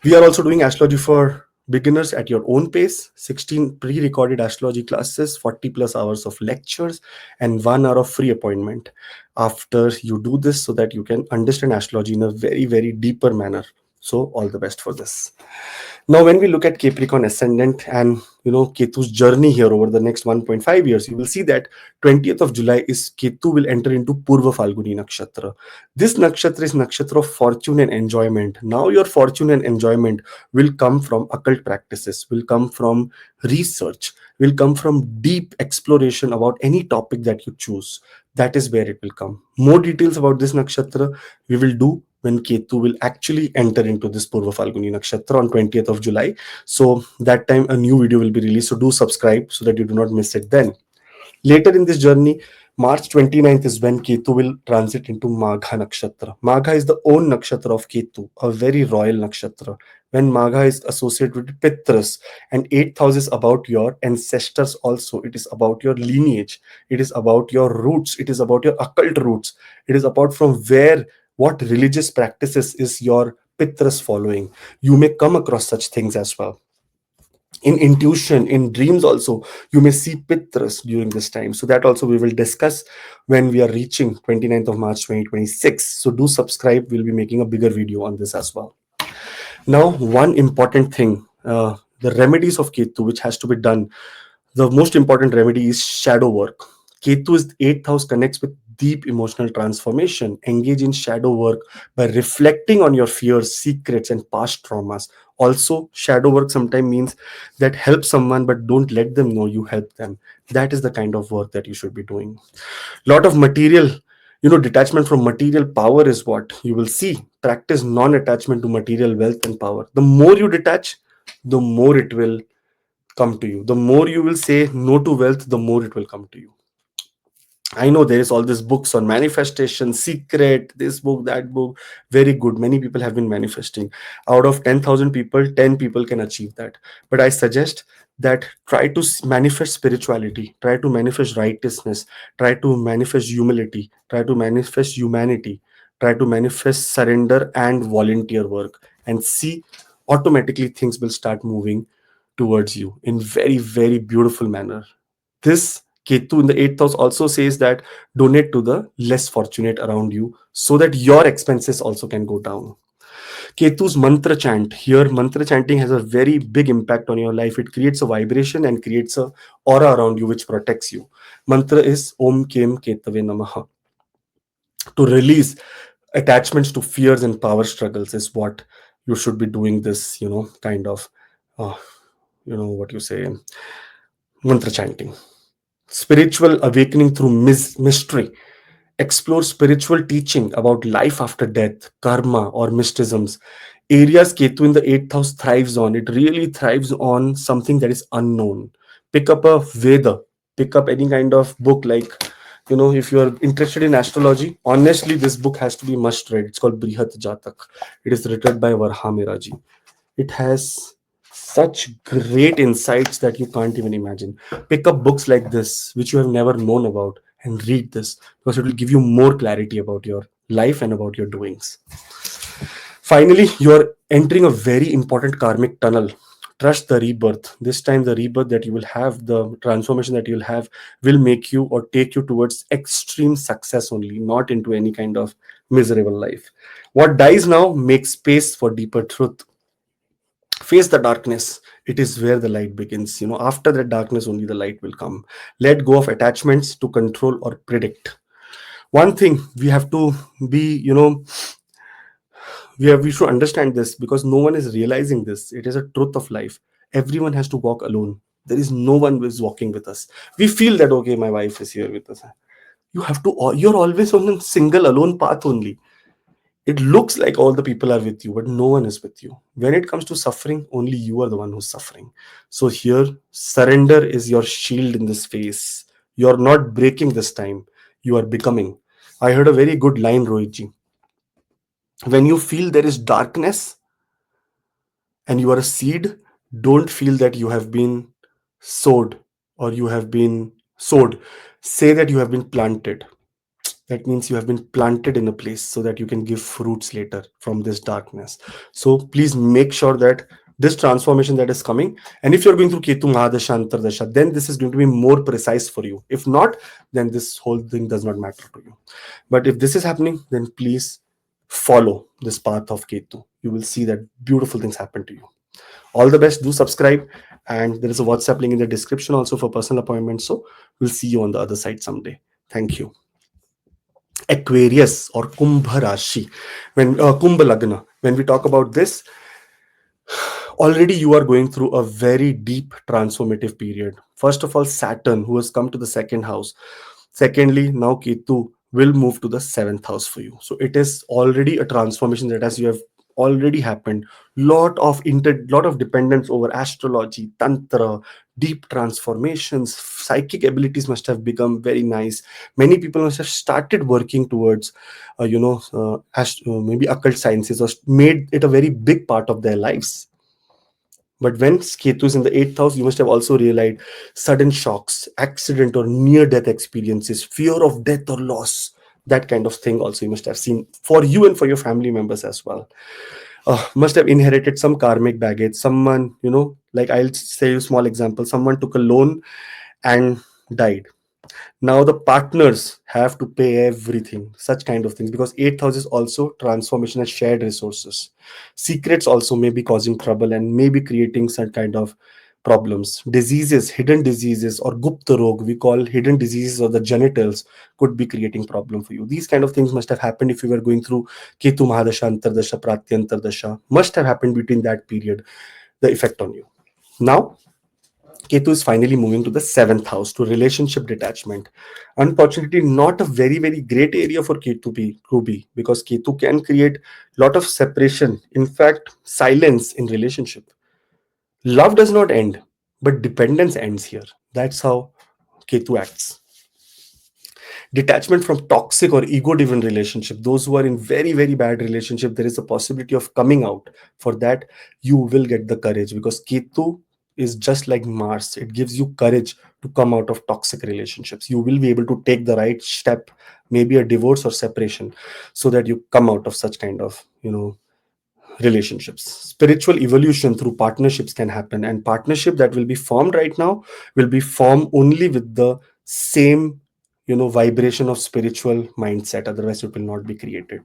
We are also doing astrology for beginners at your own pace. 16 pre-recorded astrology classes, 40 plus hours of lectures, and 1 hour of free appointment after you do this, so that you can understand astrology in a very, very deeper manner. So all the best for this. Now, when we look at Capricorn ascendant and Ketu's journey here over the next 1.5 years, you will see that 20th of July is Ketu will enter into Purva Falguni Nakshatra. This nakshatra is nakshatra of fortune and enjoyment. Now your fortune and enjoyment will come from occult practices, will come from research, will come from deep exploration about any topic that you choose. That is where it will come. More details about this nakshatra we will do when Ketu will actually enter into this Purva Falguni Nakshatra on 20th of July. So that time a new video will be released. So do subscribe so that you do not miss it then. Later in this journey, March 29th is when Ketu will transit into Magha Nakshatra. Magha is the own nakshatra of Ketu, a very royal nakshatra. When Magha is associated with Pitras, and 8th house is about your ancestors also. It is about your lineage. It is about your roots. It is about your occult roots. It is about from where, what religious practices is your Pitras following. You may come across such things as well. In intuition, in dreams also, you may see Pitras during this time. So that also we will discuss when we are reaching 29th of March 2026. So do subscribe. We'll be making a bigger video on this as well. Now, one important thing, the remedies of Ketu, which has to be done The most important remedy is shadow work. Ketu is the eighth house, connects with deep emotional transformation. Engage in shadow work by reflecting on your fears, secrets, and past traumas. Also, shadow work sometimes means that help someone but don't let them know you help them. That is the kind of work that you should be doing. Lot of material, detachment from material power is what you will see. Practice non-attachment to material wealth and power. The more you detach, the more it will come to you. The more you will say no to wealth, the more it will come to you. I know there is all these books on manifestation, secret, this book, that book. Very good. Many people have been manifesting. Out of 10,000 people, 10 people can achieve that. But I suggest that try to manifest spirituality, try to manifest righteousness, try to manifest humility, try to manifest humanity, try to manifest surrender and volunteer work, and see automatically things will start moving towards you in very, very beautiful manner. This Ketu in the eighth house also says that donate to the less fortunate around you so that your expenses also can go down. Ketu's mantra chant. Here, mantra chanting has a very big impact on your life. It creates a vibration and creates a aura around you which protects you. Mantra is Om Kem Ketave Namaha. To release attachments to fears and power struggles is what you should be doing this, kind of, uh, what you say, mantra chanting. Spiritual awakening through mystery. Explore spiritual teaching about life after death, karma, or mysticisms. Areas Ketu in the eighth house thrives on. It really thrives on something that is unknown. Pick up a Veda, pick up any kind of book like, if you are interested in astrology, honestly, this book has to be must read. It's called Brihat Jatak. It is written by Varhamiraji. It has such great insights that you can't even imagine. Pick up books like this which you have never known about and read this, because it will give you more clarity about your life and about your doings. Finally, you are entering a very important karmic tunnel. Trust the rebirth. This time the rebirth that you will have, the transformation that you'll have, will make you or take you towards extreme success only, not into any kind of miserable life. What dies now makes space for deeper truth. Face the darkness. It is where the light begins. After that darkness only the light will come. Let go of attachments to control or predict. One thing we have to be, we should understand this, because no one is realizing this. It is a truth of life. Everyone has to walk alone. There is no one who is walking with us. We feel that, okay, my wife is here with us. You're always on a single alone path only. It looks like all the people are with you, but no one is with you. When it comes to suffering, only you are the one who's suffering. So here, surrender is your shield in this phase. You're not breaking this time, you are becoming. I heard a very good line, Rohitji. When you feel there is darkness and you are a seed, don't feel that you have been sowed or you have been sowed. Say that you have been planted. That means you have been planted in a place so that you can give fruits later from this darkness. So please make sure that this transformation that is coming, and if you're going through Ketu Mahadasha Antardasha, then this is going to be more precise for you. If not, then this whole thing does not matter to you. But if this is happening, then please follow this path of Ketu. You will see that beautiful things happen to you. All the best. Do subscribe, and there is a WhatsApp link in the description also for personal appointments. So we'll see you on the other side someday. Thank you. Aquarius or Kumbha Rashi, when Kumbha Lagna, when we talk about this, already you are going through a very deep transformative period. First of all, Saturn, who has come to the second house. Secondly, now Ketu will move to the seventh house for you. So it is already a transformation that as you have already happened. Lot of dependence over astrology, tantra, deep transformations, psychic abilities must have become very nice. Many people must have started working towards maybe occult sciences, or made it a very big part of their lives. But when Ketu is in the eighth house, you must have also realized sudden shocks, accident or near death experiences, fear of death or loss. That kind of thing also you must have seen for you and for your family members as well. Must have inherited some karmic baggage. Someone, like I'll say a small example. Someone took a loan and died. Now the partners have to pay everything, such kind of things, because eighth house is also transformation and shared resources. Secrets also may be causing trouble and may be creating some kind of problems. Diseases, hidden diseases, or gupta rog, we call hidden diseases, or the genitals could be creating problem for you. These kind of things must have happened if you were going through Ketu Mahadasha, Antardasha, Pratyantardasha. Must have happened between that period, the effect on you. Now, Ketu is finally moving to the seventh house, to relationship detachment. Unfortunately, not a very, very great area for Ketu be, because Ketu can create lot of separation. In fact, silence in relationship. Love does not end, but dependence ends here. That's how Ketu acts. Detachment from toxic or ego-driven relationship. Those who are in very, very bad relationship, there is a possibility of coming out. For that, you will get the courage, because Ketu is just like Mars. It gives you courage to come out of toxic relationships. You will be able to take the right step, maybe a divorce or separation, so that you come out of such kind of, relationships. Spiritual evolution through partnerships can happen, and partnership that will be formed right now will be formed only with the same, vibration of spiritual mindset. Otherwise, it will not be created.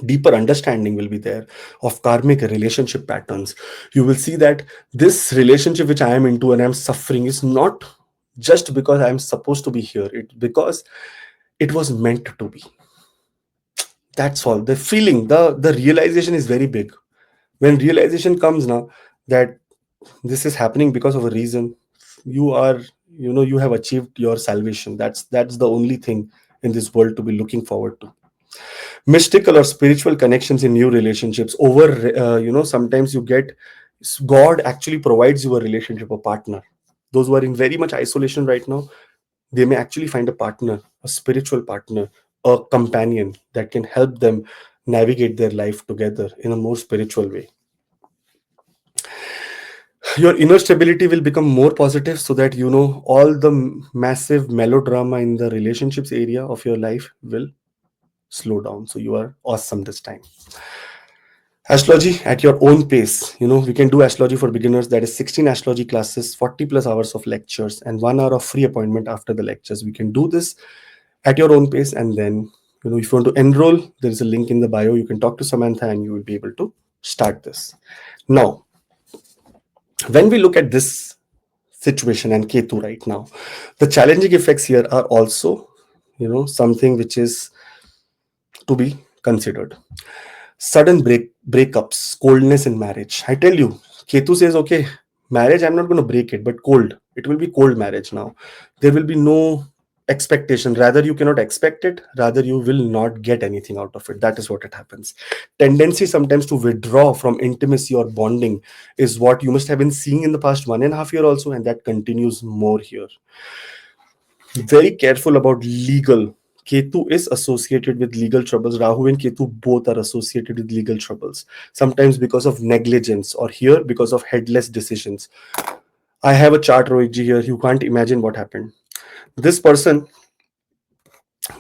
Deeper understanding will be there of karmic relationship patterns. You will see that this relationship which I am into and I'm suffering is not just because I'm supposed to be here. It's because it was meant to be. That's all. The feeling, the realization is very big. When realization comes now that this is happening because of a reason, you are, you have achieved your salvation. That's the only thing in this world to be looking forward to. Mystical or spiritual connections in new relationships over, sometimes you get, God actually provides you a relationship, a partner. Those who are in very much isolation right now, they may actually find a partner, a spiritual partner, a companion that can help them navigate their life together in a more spiritual way. Your inner stability will become more positive, so that, all the massive melodrama in the relationships area of your life will slow down. So you are awesome this time. Astrology at your own pace. We can do astrology for beginners. That is 16 astrology classes, 40 plus hours of lectures, and 1 hour of free appointment after the lectures. We can do this at your own pace. And then, if you want to enroll, there is a link in the bio. You can talk to Samantha and you will be able to start this. Now, when we look at this situation and Ketu right now, the challenging effects here are also, something which is to be considered. Sudden breakups, coldness in marriage. I tell you, Ketu says, okay, marriage, I'm not going to break it, but cold. It will be cold marriage now. There will be no expectation. Rather, you cannot expect it. Rather, you will not get anything out of it. That is what it happens. Tendency sometimes to withdraw from intimacy or bonding is what you must have been seeing in the past 1.5 years also, and that continues more here. Very careful about legal. Ketu is associated with legal troubles. Rahu and Ketu both are associated with legal troubles. Sometimes because of negligence, or here because of headless decisions. I have a chart, Rohitji, here. You can't imagine what happened. This person,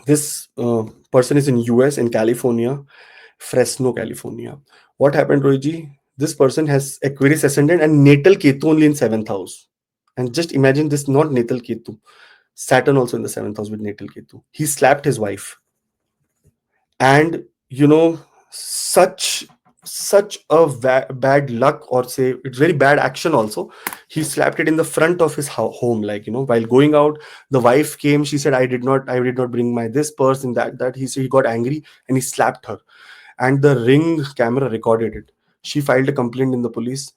this person is in US, in California, Fresno, California. What happened, Rohitji? This person has Aquarius ascendant and natal Ketu only in seventh house. And just imagine this, not natal Ketu. Saturn also in the seventh house with natal Ketu. He slapped his wife, and such a bad luck, or say it's very bad action also. He slapped it in the front of his home, like, while going out. The wife came. She said, I did not bring my this purse and that. He got angry and he slapped her, and the ring camera recorded it. She filed a complaint in the police.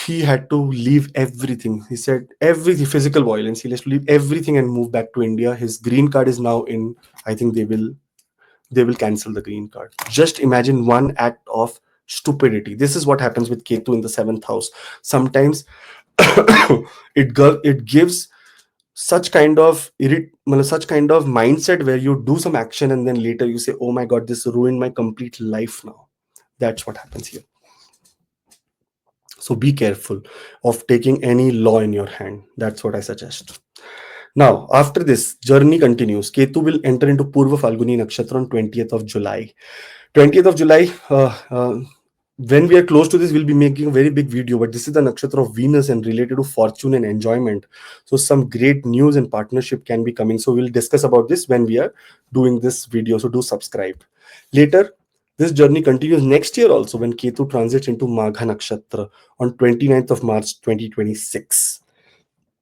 He had to leave everything. He said everything, physical violence. He has to leave everything and move back to India. His green card is now in. I think they will cancel the green card. Just imagine one act of stupidity. This is what happens with Ketu in the seventh house. Sometimes it gives such kind of such kind of mindset where you do some action and then later you say, oh my god, this ruined my complete life now. That's what happens here. So be careful of taking any law in your hand. That's what I suggest. Now, after this, journey continues. Ketu will enter into Purva Falguni Nakshatra on 20th of July. 20th of July, when we are close to this, we'll be making a very big video, but this is the nakshatra of Venus and related to fortune and enjoyment. So some great news and partnership can be coming. So we'll discuss about this when we are doing this video. So do subscribe. Later, This journey continues next year also when Ketu transits into Magha Nakshatra on 29th of March 2026.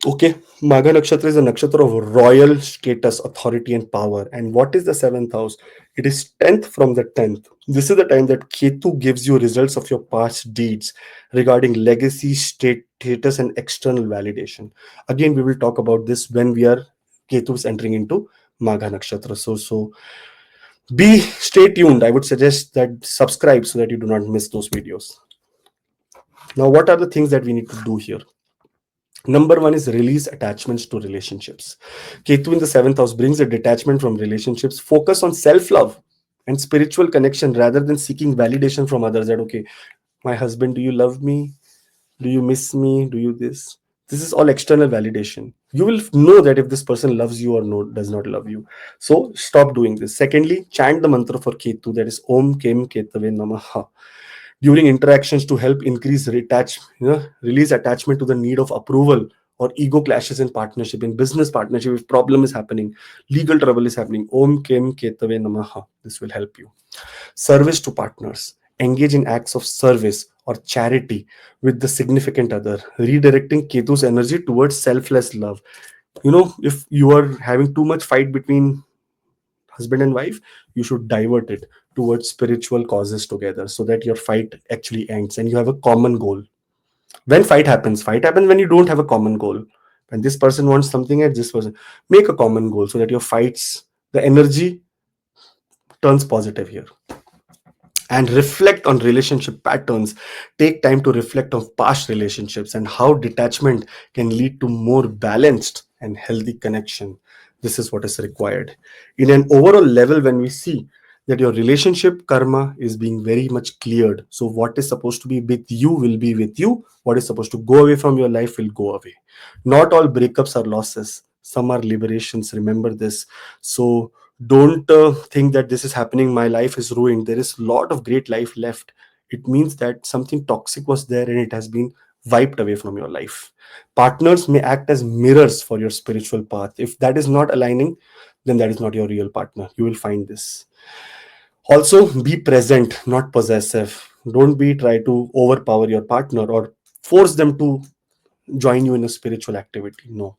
Okay, Magha Nakshatra is a nakshatra of royal status, authority, and power. And what is the seventh house? It is 10th from the 10th. This is the time that Ketu gives you results of your past deeds regarding legacy, status, and external validation. Again, we will talk about this when we are Ketu is entering into Magha Nakshatra. So be stay tuned. I would suggest that subscribe so that you do not miss those videos. Now, what are the things that we need to do here? Number one is release attachments to relationships. Ketu in the seventh house brings a detachment from relationships, focus on self love and spiritual connection rather than seeking validation from others. That, okay, my husband, do you love me? Do you miss me? Do you this? This is all external validation. You will know that if this person loves you or no, does not love you. So stop doing this. Secondly, chant the mantra for Ketu, that is Om Kem Ketave Namaha, during interactions to help increase release attachment to the need of approval or ego clashes in partnership, in business partnership. If problem is happening, legal trouble is happening, Om Kem Ketave Namaha. This will help you. Service to partners. Engage in acts of service or charity with the significant other, redirecting Ketu's energy towards selfless love. If you are having too much fight between husband and wife, you should divert it towards spiritual causes together so that your fight actually ends and you have a common goal. When fight happens when you don't have a common goal. When this person wants something and this person, make a common goal so that your fights, the energy turns positive here. And reflect on relationship patterns. Take time to reflect on past relationships and how detachment can lead to more balanced and healthy connection. This is what is required. In an overall level, when we see that your relationship karma is being very much cleared, so what is supposed to be with you will be with you, what is supposed to go away from your life will go away. Not all breakups are losses, some are liberations. Remember this. So don't think that this is happening, my life is ruined. There is a lot of great life left. It means that something toxic was there and it has been wiped away from your life. Partners may act as mirrors for your spiritual path. If that is not aligning, then that is not your real partner. You will find this. Also, be present, not possessive. Don't be try to overpower your partner or force them to join you in a spiritual activity. No,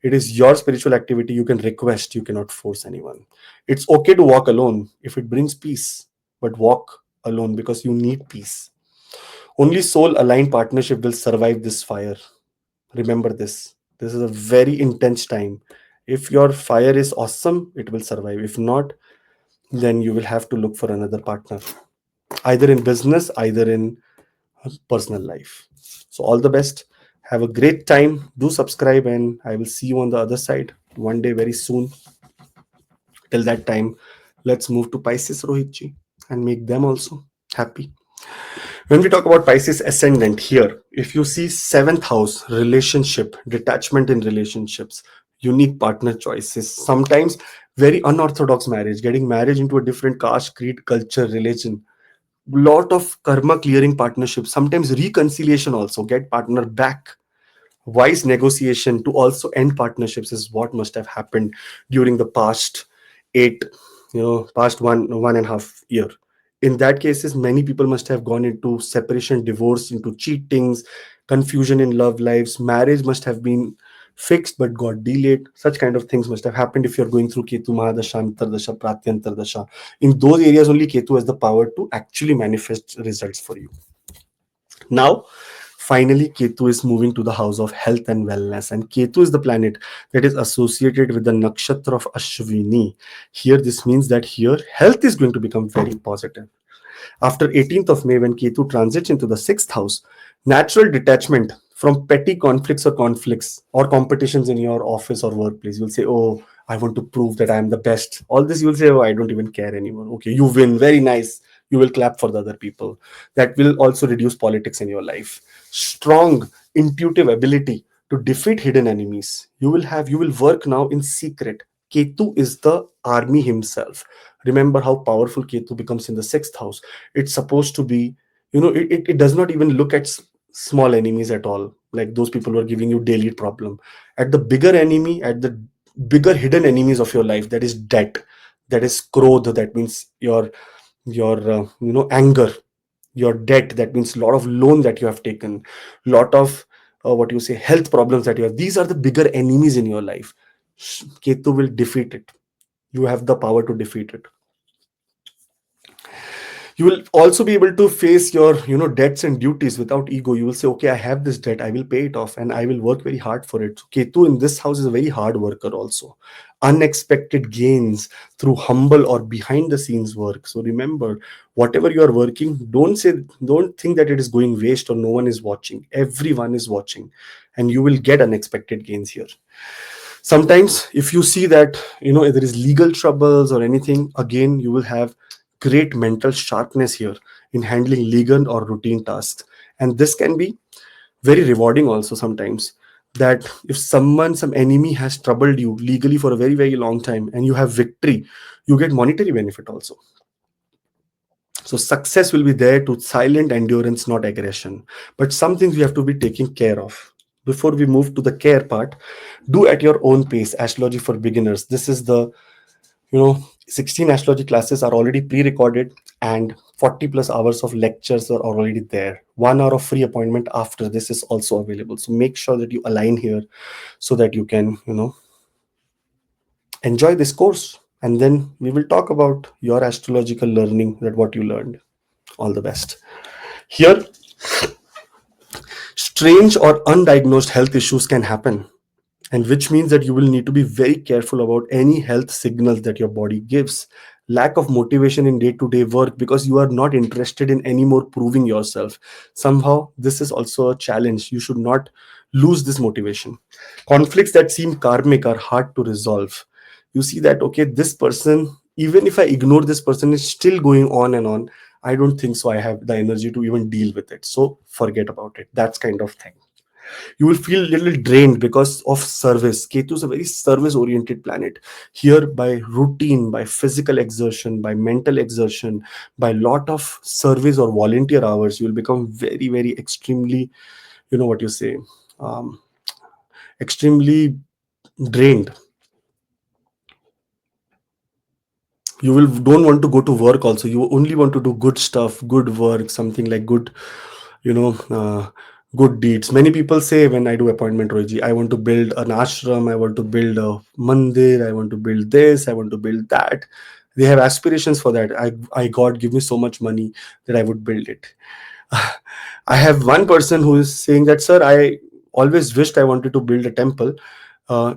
it is your spiritual activity. You can request, you cannot force anyone. It's okay to walk alone if it brings peace, but walk alone because you need peace. Only soul aligned partnership will survive this fire. Remember this. This is a very intense time. If your fire is awesome, it will survive. If not, then you will have to look for another partner, either in business, either in personal life. So, all the best. Have a great time. Do subscribe, and I will see you on the other side one day very soon. Till that time, let's move to Pisces, Rohitji, and make them also happy. When we talk about Pisces ascendant here, if you see seventh house, relationship, detachment in relationships, unique partner choices, sometimes very unorthodox marriage, getting married into a different caste, creed, culture, religion, lot of karma clearing partnerships, sometimes reconciliation also, get partner back. Wise negotiation to also end partnerships is what must have happened during the past eight, past one and a half year. In that cases, many people must have gone into separation, divorce, into cheatings, confusion in love lives. Marriage must have been fixed but got delayed. Such kind of things must have happened if you're going through Ketu Mahadasha, Antardasha, Pratyantardasha. In those areas, only Ketu has the power to actually manifest results for you. Now, finally, Ketu is moving to the house of health and wellness, and Ketu is the planet that is associated with the nakshatra of Ashwini. Here, this means that here health is going to become very positive. After 18th of May, when Ketu transits into the sixth house, natural detachment from petty conflicts or competitions in your office or workplace. You'll say, oh, I want to prove that I'm the best. All this you'll say, oh, I don't even care anymore. Okay, you win. Very nice. You will clap for the other people. That will also reduce politics in your life. Strong intuitive ability to defeat hidden enemies. You will work now in secret. Ketu is the army himself. Remember how powerful Ketu becomes in the sixth house. It's supposed to be, it does not even look at small enemies at all, like those people who are giving you daily problem. At the bigger enemy, at the bigger hidden enemies of your life, that is debt, that is krodh, that means your your anger, your debt, that means a lot of loan that you have taken, lot of what you say, health problems that you have. These are the bigger enemies in your life. Ketu will defeat it. You have the power to defeat it. You will also be able to face your debts and duties without ego. You will say, okay, I have this debt, I will pay it off, and I will work very hard for it. So Ketu in this house is a very hard worker also. Unexpected gains through humble or behind the scenes work. So remember, whatever you are working, don't think that it is going waste or no one is watching. Everyone is watching, and you will get unexpected gains here. Sometimes if you see that there is legal troubles or anything, again you will have great mental sharpness here in handling legal or routine tasks. And this can be very rewarding also sometimes, that if some enemy has troubled you legally for a very very long time and you have victory, you get monetary benefit also. So success will be there to silent endurance, not aggression. But some things we have to be taking care of. Before we move to the care part, do at your own pace. Astrology for beginners. This is the 16 astrology classes are already pre-recorded, and 40 plus hours of lectures are already there. 1 hour of free appointment after this is also available. So make sure that you align here so that you can enjoy this course. And then we will talk about your astrological learning, that what you learned. All the best. Here, strange or undiagnosed health issues can happen, and which means that you will need to be very careful about any health signals that your body gives. Lack of motivation in day-to-day work because you are not interested in anymore proving yourself. Somehow this is also a challenge. You should not lose this motivation. Conflicts that seem karmic are hard to resolve. You see that, okay, this person, even if I ignore this person, is still going on and on. I don't think so I have the energy to even deal with it, so forget about it. That's kind of thing. You will feel a little drained because of service. Ketu is a very service oriented planet. Here, by routine, by physical exertion, by mental exertion, by lot of service or volunteer hours, you will become very very extremely, what you say, um, extremely drained. You will don't want to go to work also. You only want to do good stuff, good work, something like good, you know uh, good deeds. Many people say, when I do appointment, Roji, I want to build an ashram, I want to build a mandir, I want to build this, I want to build that. They have aspirations for that. I God, give me so much money that I would build it. I have one person who is saying that, sir, I always wished I wanted to build a temple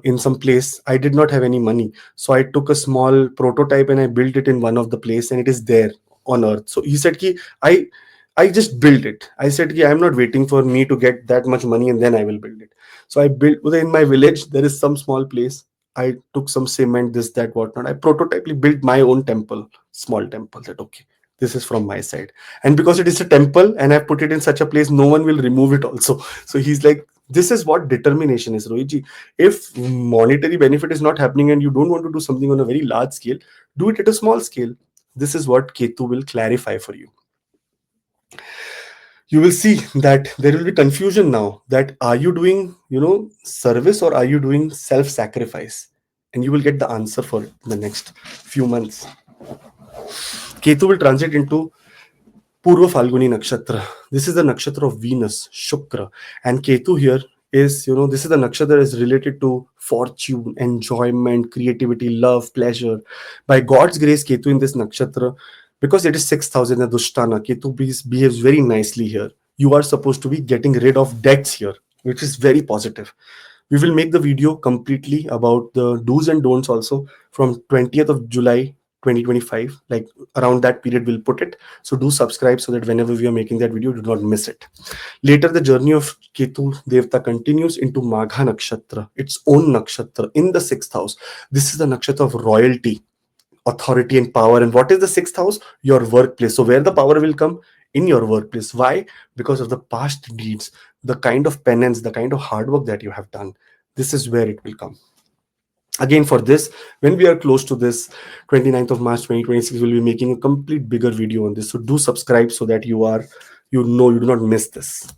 in some place. I did not have any money, so I took a small prototype and I built it in one of the place, and it is there on earth. So he said ki, I just built it. I said ki, I'm not waiting for me to get that much money and then I will build it. So I built in my village. There is some small place. I took some cement, this, that, whatnot. I prototypely built my own temple, small temple. That okay, this is from my side, and because it is a temple and I put it in such a place, no one will remove it also. So he's like, this is what determination is, Rohit. If monetary benefit is not happening and you don't want to do something on a very large scale, do it at a small scale. This is what Ketu will clarify for you. You will see that there will be confusion now, that are you doing service or are you doing self sacrifice, and you will get the answer for the next few months. Ketu will transit into Purva Falguni Nakshatra. This is the nakshatra of Venus, Shukra. And Ketu here is, this is the nakshatra that is related to fortune, enjoyment, creativity, love, pleasure. By God's grace, Ketu in this nakshatra, because it is 6,000 and Dushtana, Ketu behaves very nicely here. You are supposed to be getting rid of debts here, which is very positive. We will make the video completely about the do's and don'ts also from 20th of July 2025, like around that period we'll put it. So do subscribe so that whenever we are making that video, do not miss it. Later, the journey of Ketu Devta continues into Magha Nakshatra, its own nakshatra in the sixth house. This is the nakshatra of royalty, authority, and power. And what is the sixth house? Your workplace. So where the power will come? In your workplace. Why? Because of the past deeds, the kind of penance, the kind of hard work that you have done. This is where it will come. Again, for this, when we are close to this 29th of March 2026, we'll be making a complete bigger video on this. So do subscribe so that you do not miss this.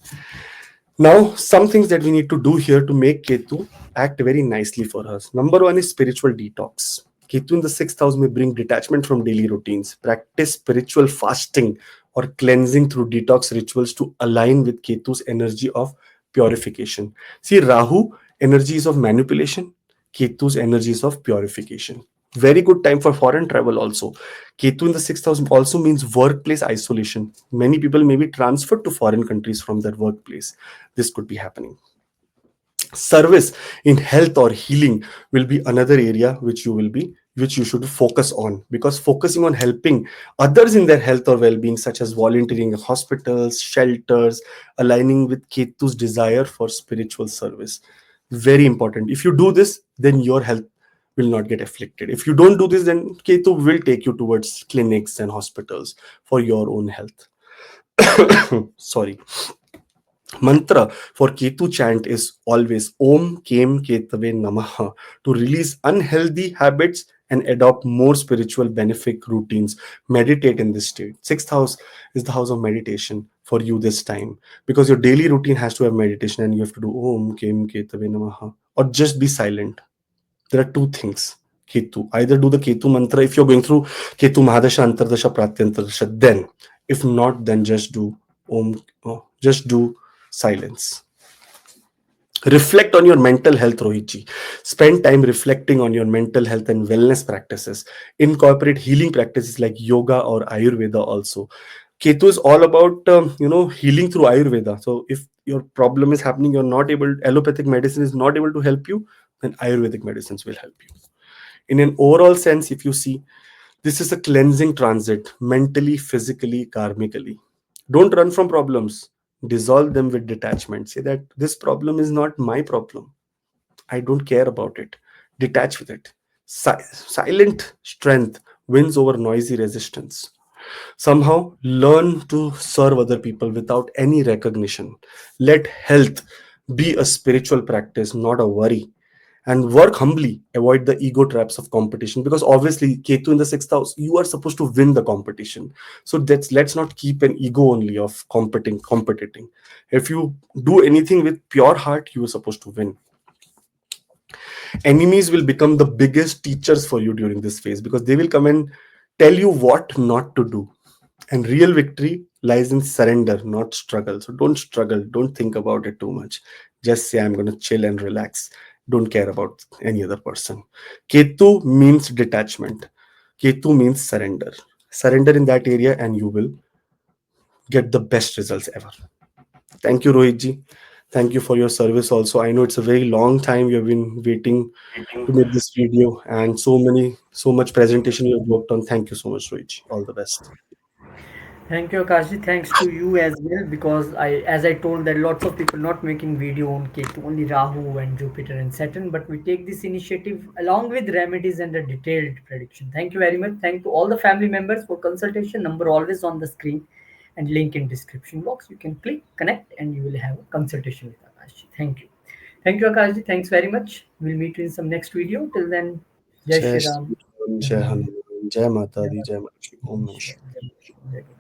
Now, some things that we need to do here to make Ketu act very nicely for us. Number one is spiritual detox. Ketu in the sixth house may bring detachment from daily routines. Practice spiritual fasting or cleansing through detox rituals to align with Ketu's energy of purification. See, Rahu energy is of manipulation, Ketu's energy is of purification. Very good time for foreign travel also. Ketu in the sixth house also means workplace isolation. Many people may be transferred to foreign countries from their workplace. This could be happening. Service in health or healing will be another area which you should focus on, because focusing on helping others in their health or well-being, such as volunteering in hospitals, shelters, aligning with Ketu's desire for spiritual service, very important. If you do this, then your health will not get afflicted. If you don't do this, then Ketu will take you towards clinics and hospitals for your own health. Sorry. Mantra for Ketu chant is always Om Kem Ketave Namaha, to release unhealthy habits and adopt more spiritual benefic routines. Meditate in this state. Sixth house is the house of meditation for you this time, because your daily routine has to have meditation and you have to do Om Kem Ketave Namaha, or just be silent. There are two things. Ketu. Either do the Ketu mantra if you're going through Ketu Mahadasha, Antardasha, Pratyantardasha. Then, if not, then just do Om. Just do silence. Reflect on your mental health, Rohitji. Spend time reflecting on your mental health and wellness practices. Incorporate healing practices like yoga or Ayurveda also. Ketu is all about healing through Ayurveda. So if your problem is happening, you're not able, allopathic medicine is not able to help you, then Ayurvedic medicines will help you. In an overall sense, if you see, this is a cleansing transit, mentally, physically, karmically. Don't run from problems. Dissolve them with detachment. Say that this problem is not my problem. I don't care about it. Detach with it. Silent strength wins over noisy resistance. Somehow learn to serve other people without any recognition. Let health be a spiritual practice, not a worry. And work humbly. Avoid the ego traps of competition, because obviously Ketu in the sixth house, you are supposed to win the competition. So that's, let's not keep an ego only of competing. If you do anything with pure heart, you are supposed to win. Enemies will become the biggest teachers for you during this phase, because they will come and tell you what not to do. And real victory lies in surrender, not struggle. So don't struggle, don't think about it too much. Just say, I'm going to chill and relax. Don't care about any other person. Ketu means detachment. Ketu means surrender. Surrender in that area and you will get the best results ever. Thank you, Rohitji. Thank you for your service also. I know it's a very long time you have been waiting to make this video, and so much presentation you have worked on. Thank you so much, Rohitji. All the best. Thank you, Akashi. Thanks to you as well, because as I told, that lots of people not making video on Ketu, only Rahu and Jupiter and Saturn. But we take this initiative along with remedies and a detailed prediction. Thank you very much. Thank to all the family members for consultation. Number always on the screen, and link in description box. You can click connect, and you will have a consultation with Akashi. Thank you. Thank you, Akashi. Thanks very much. We'll meet you in some next video. Till then, Jai Jai Shri Shri Ram. Ram, Jai Jai Ram. Hanuman, Jai Mata Jai Di, Ram. Jai Mahashri. Om Jai Namah Shri Shivaya. Ram. Jai Ram.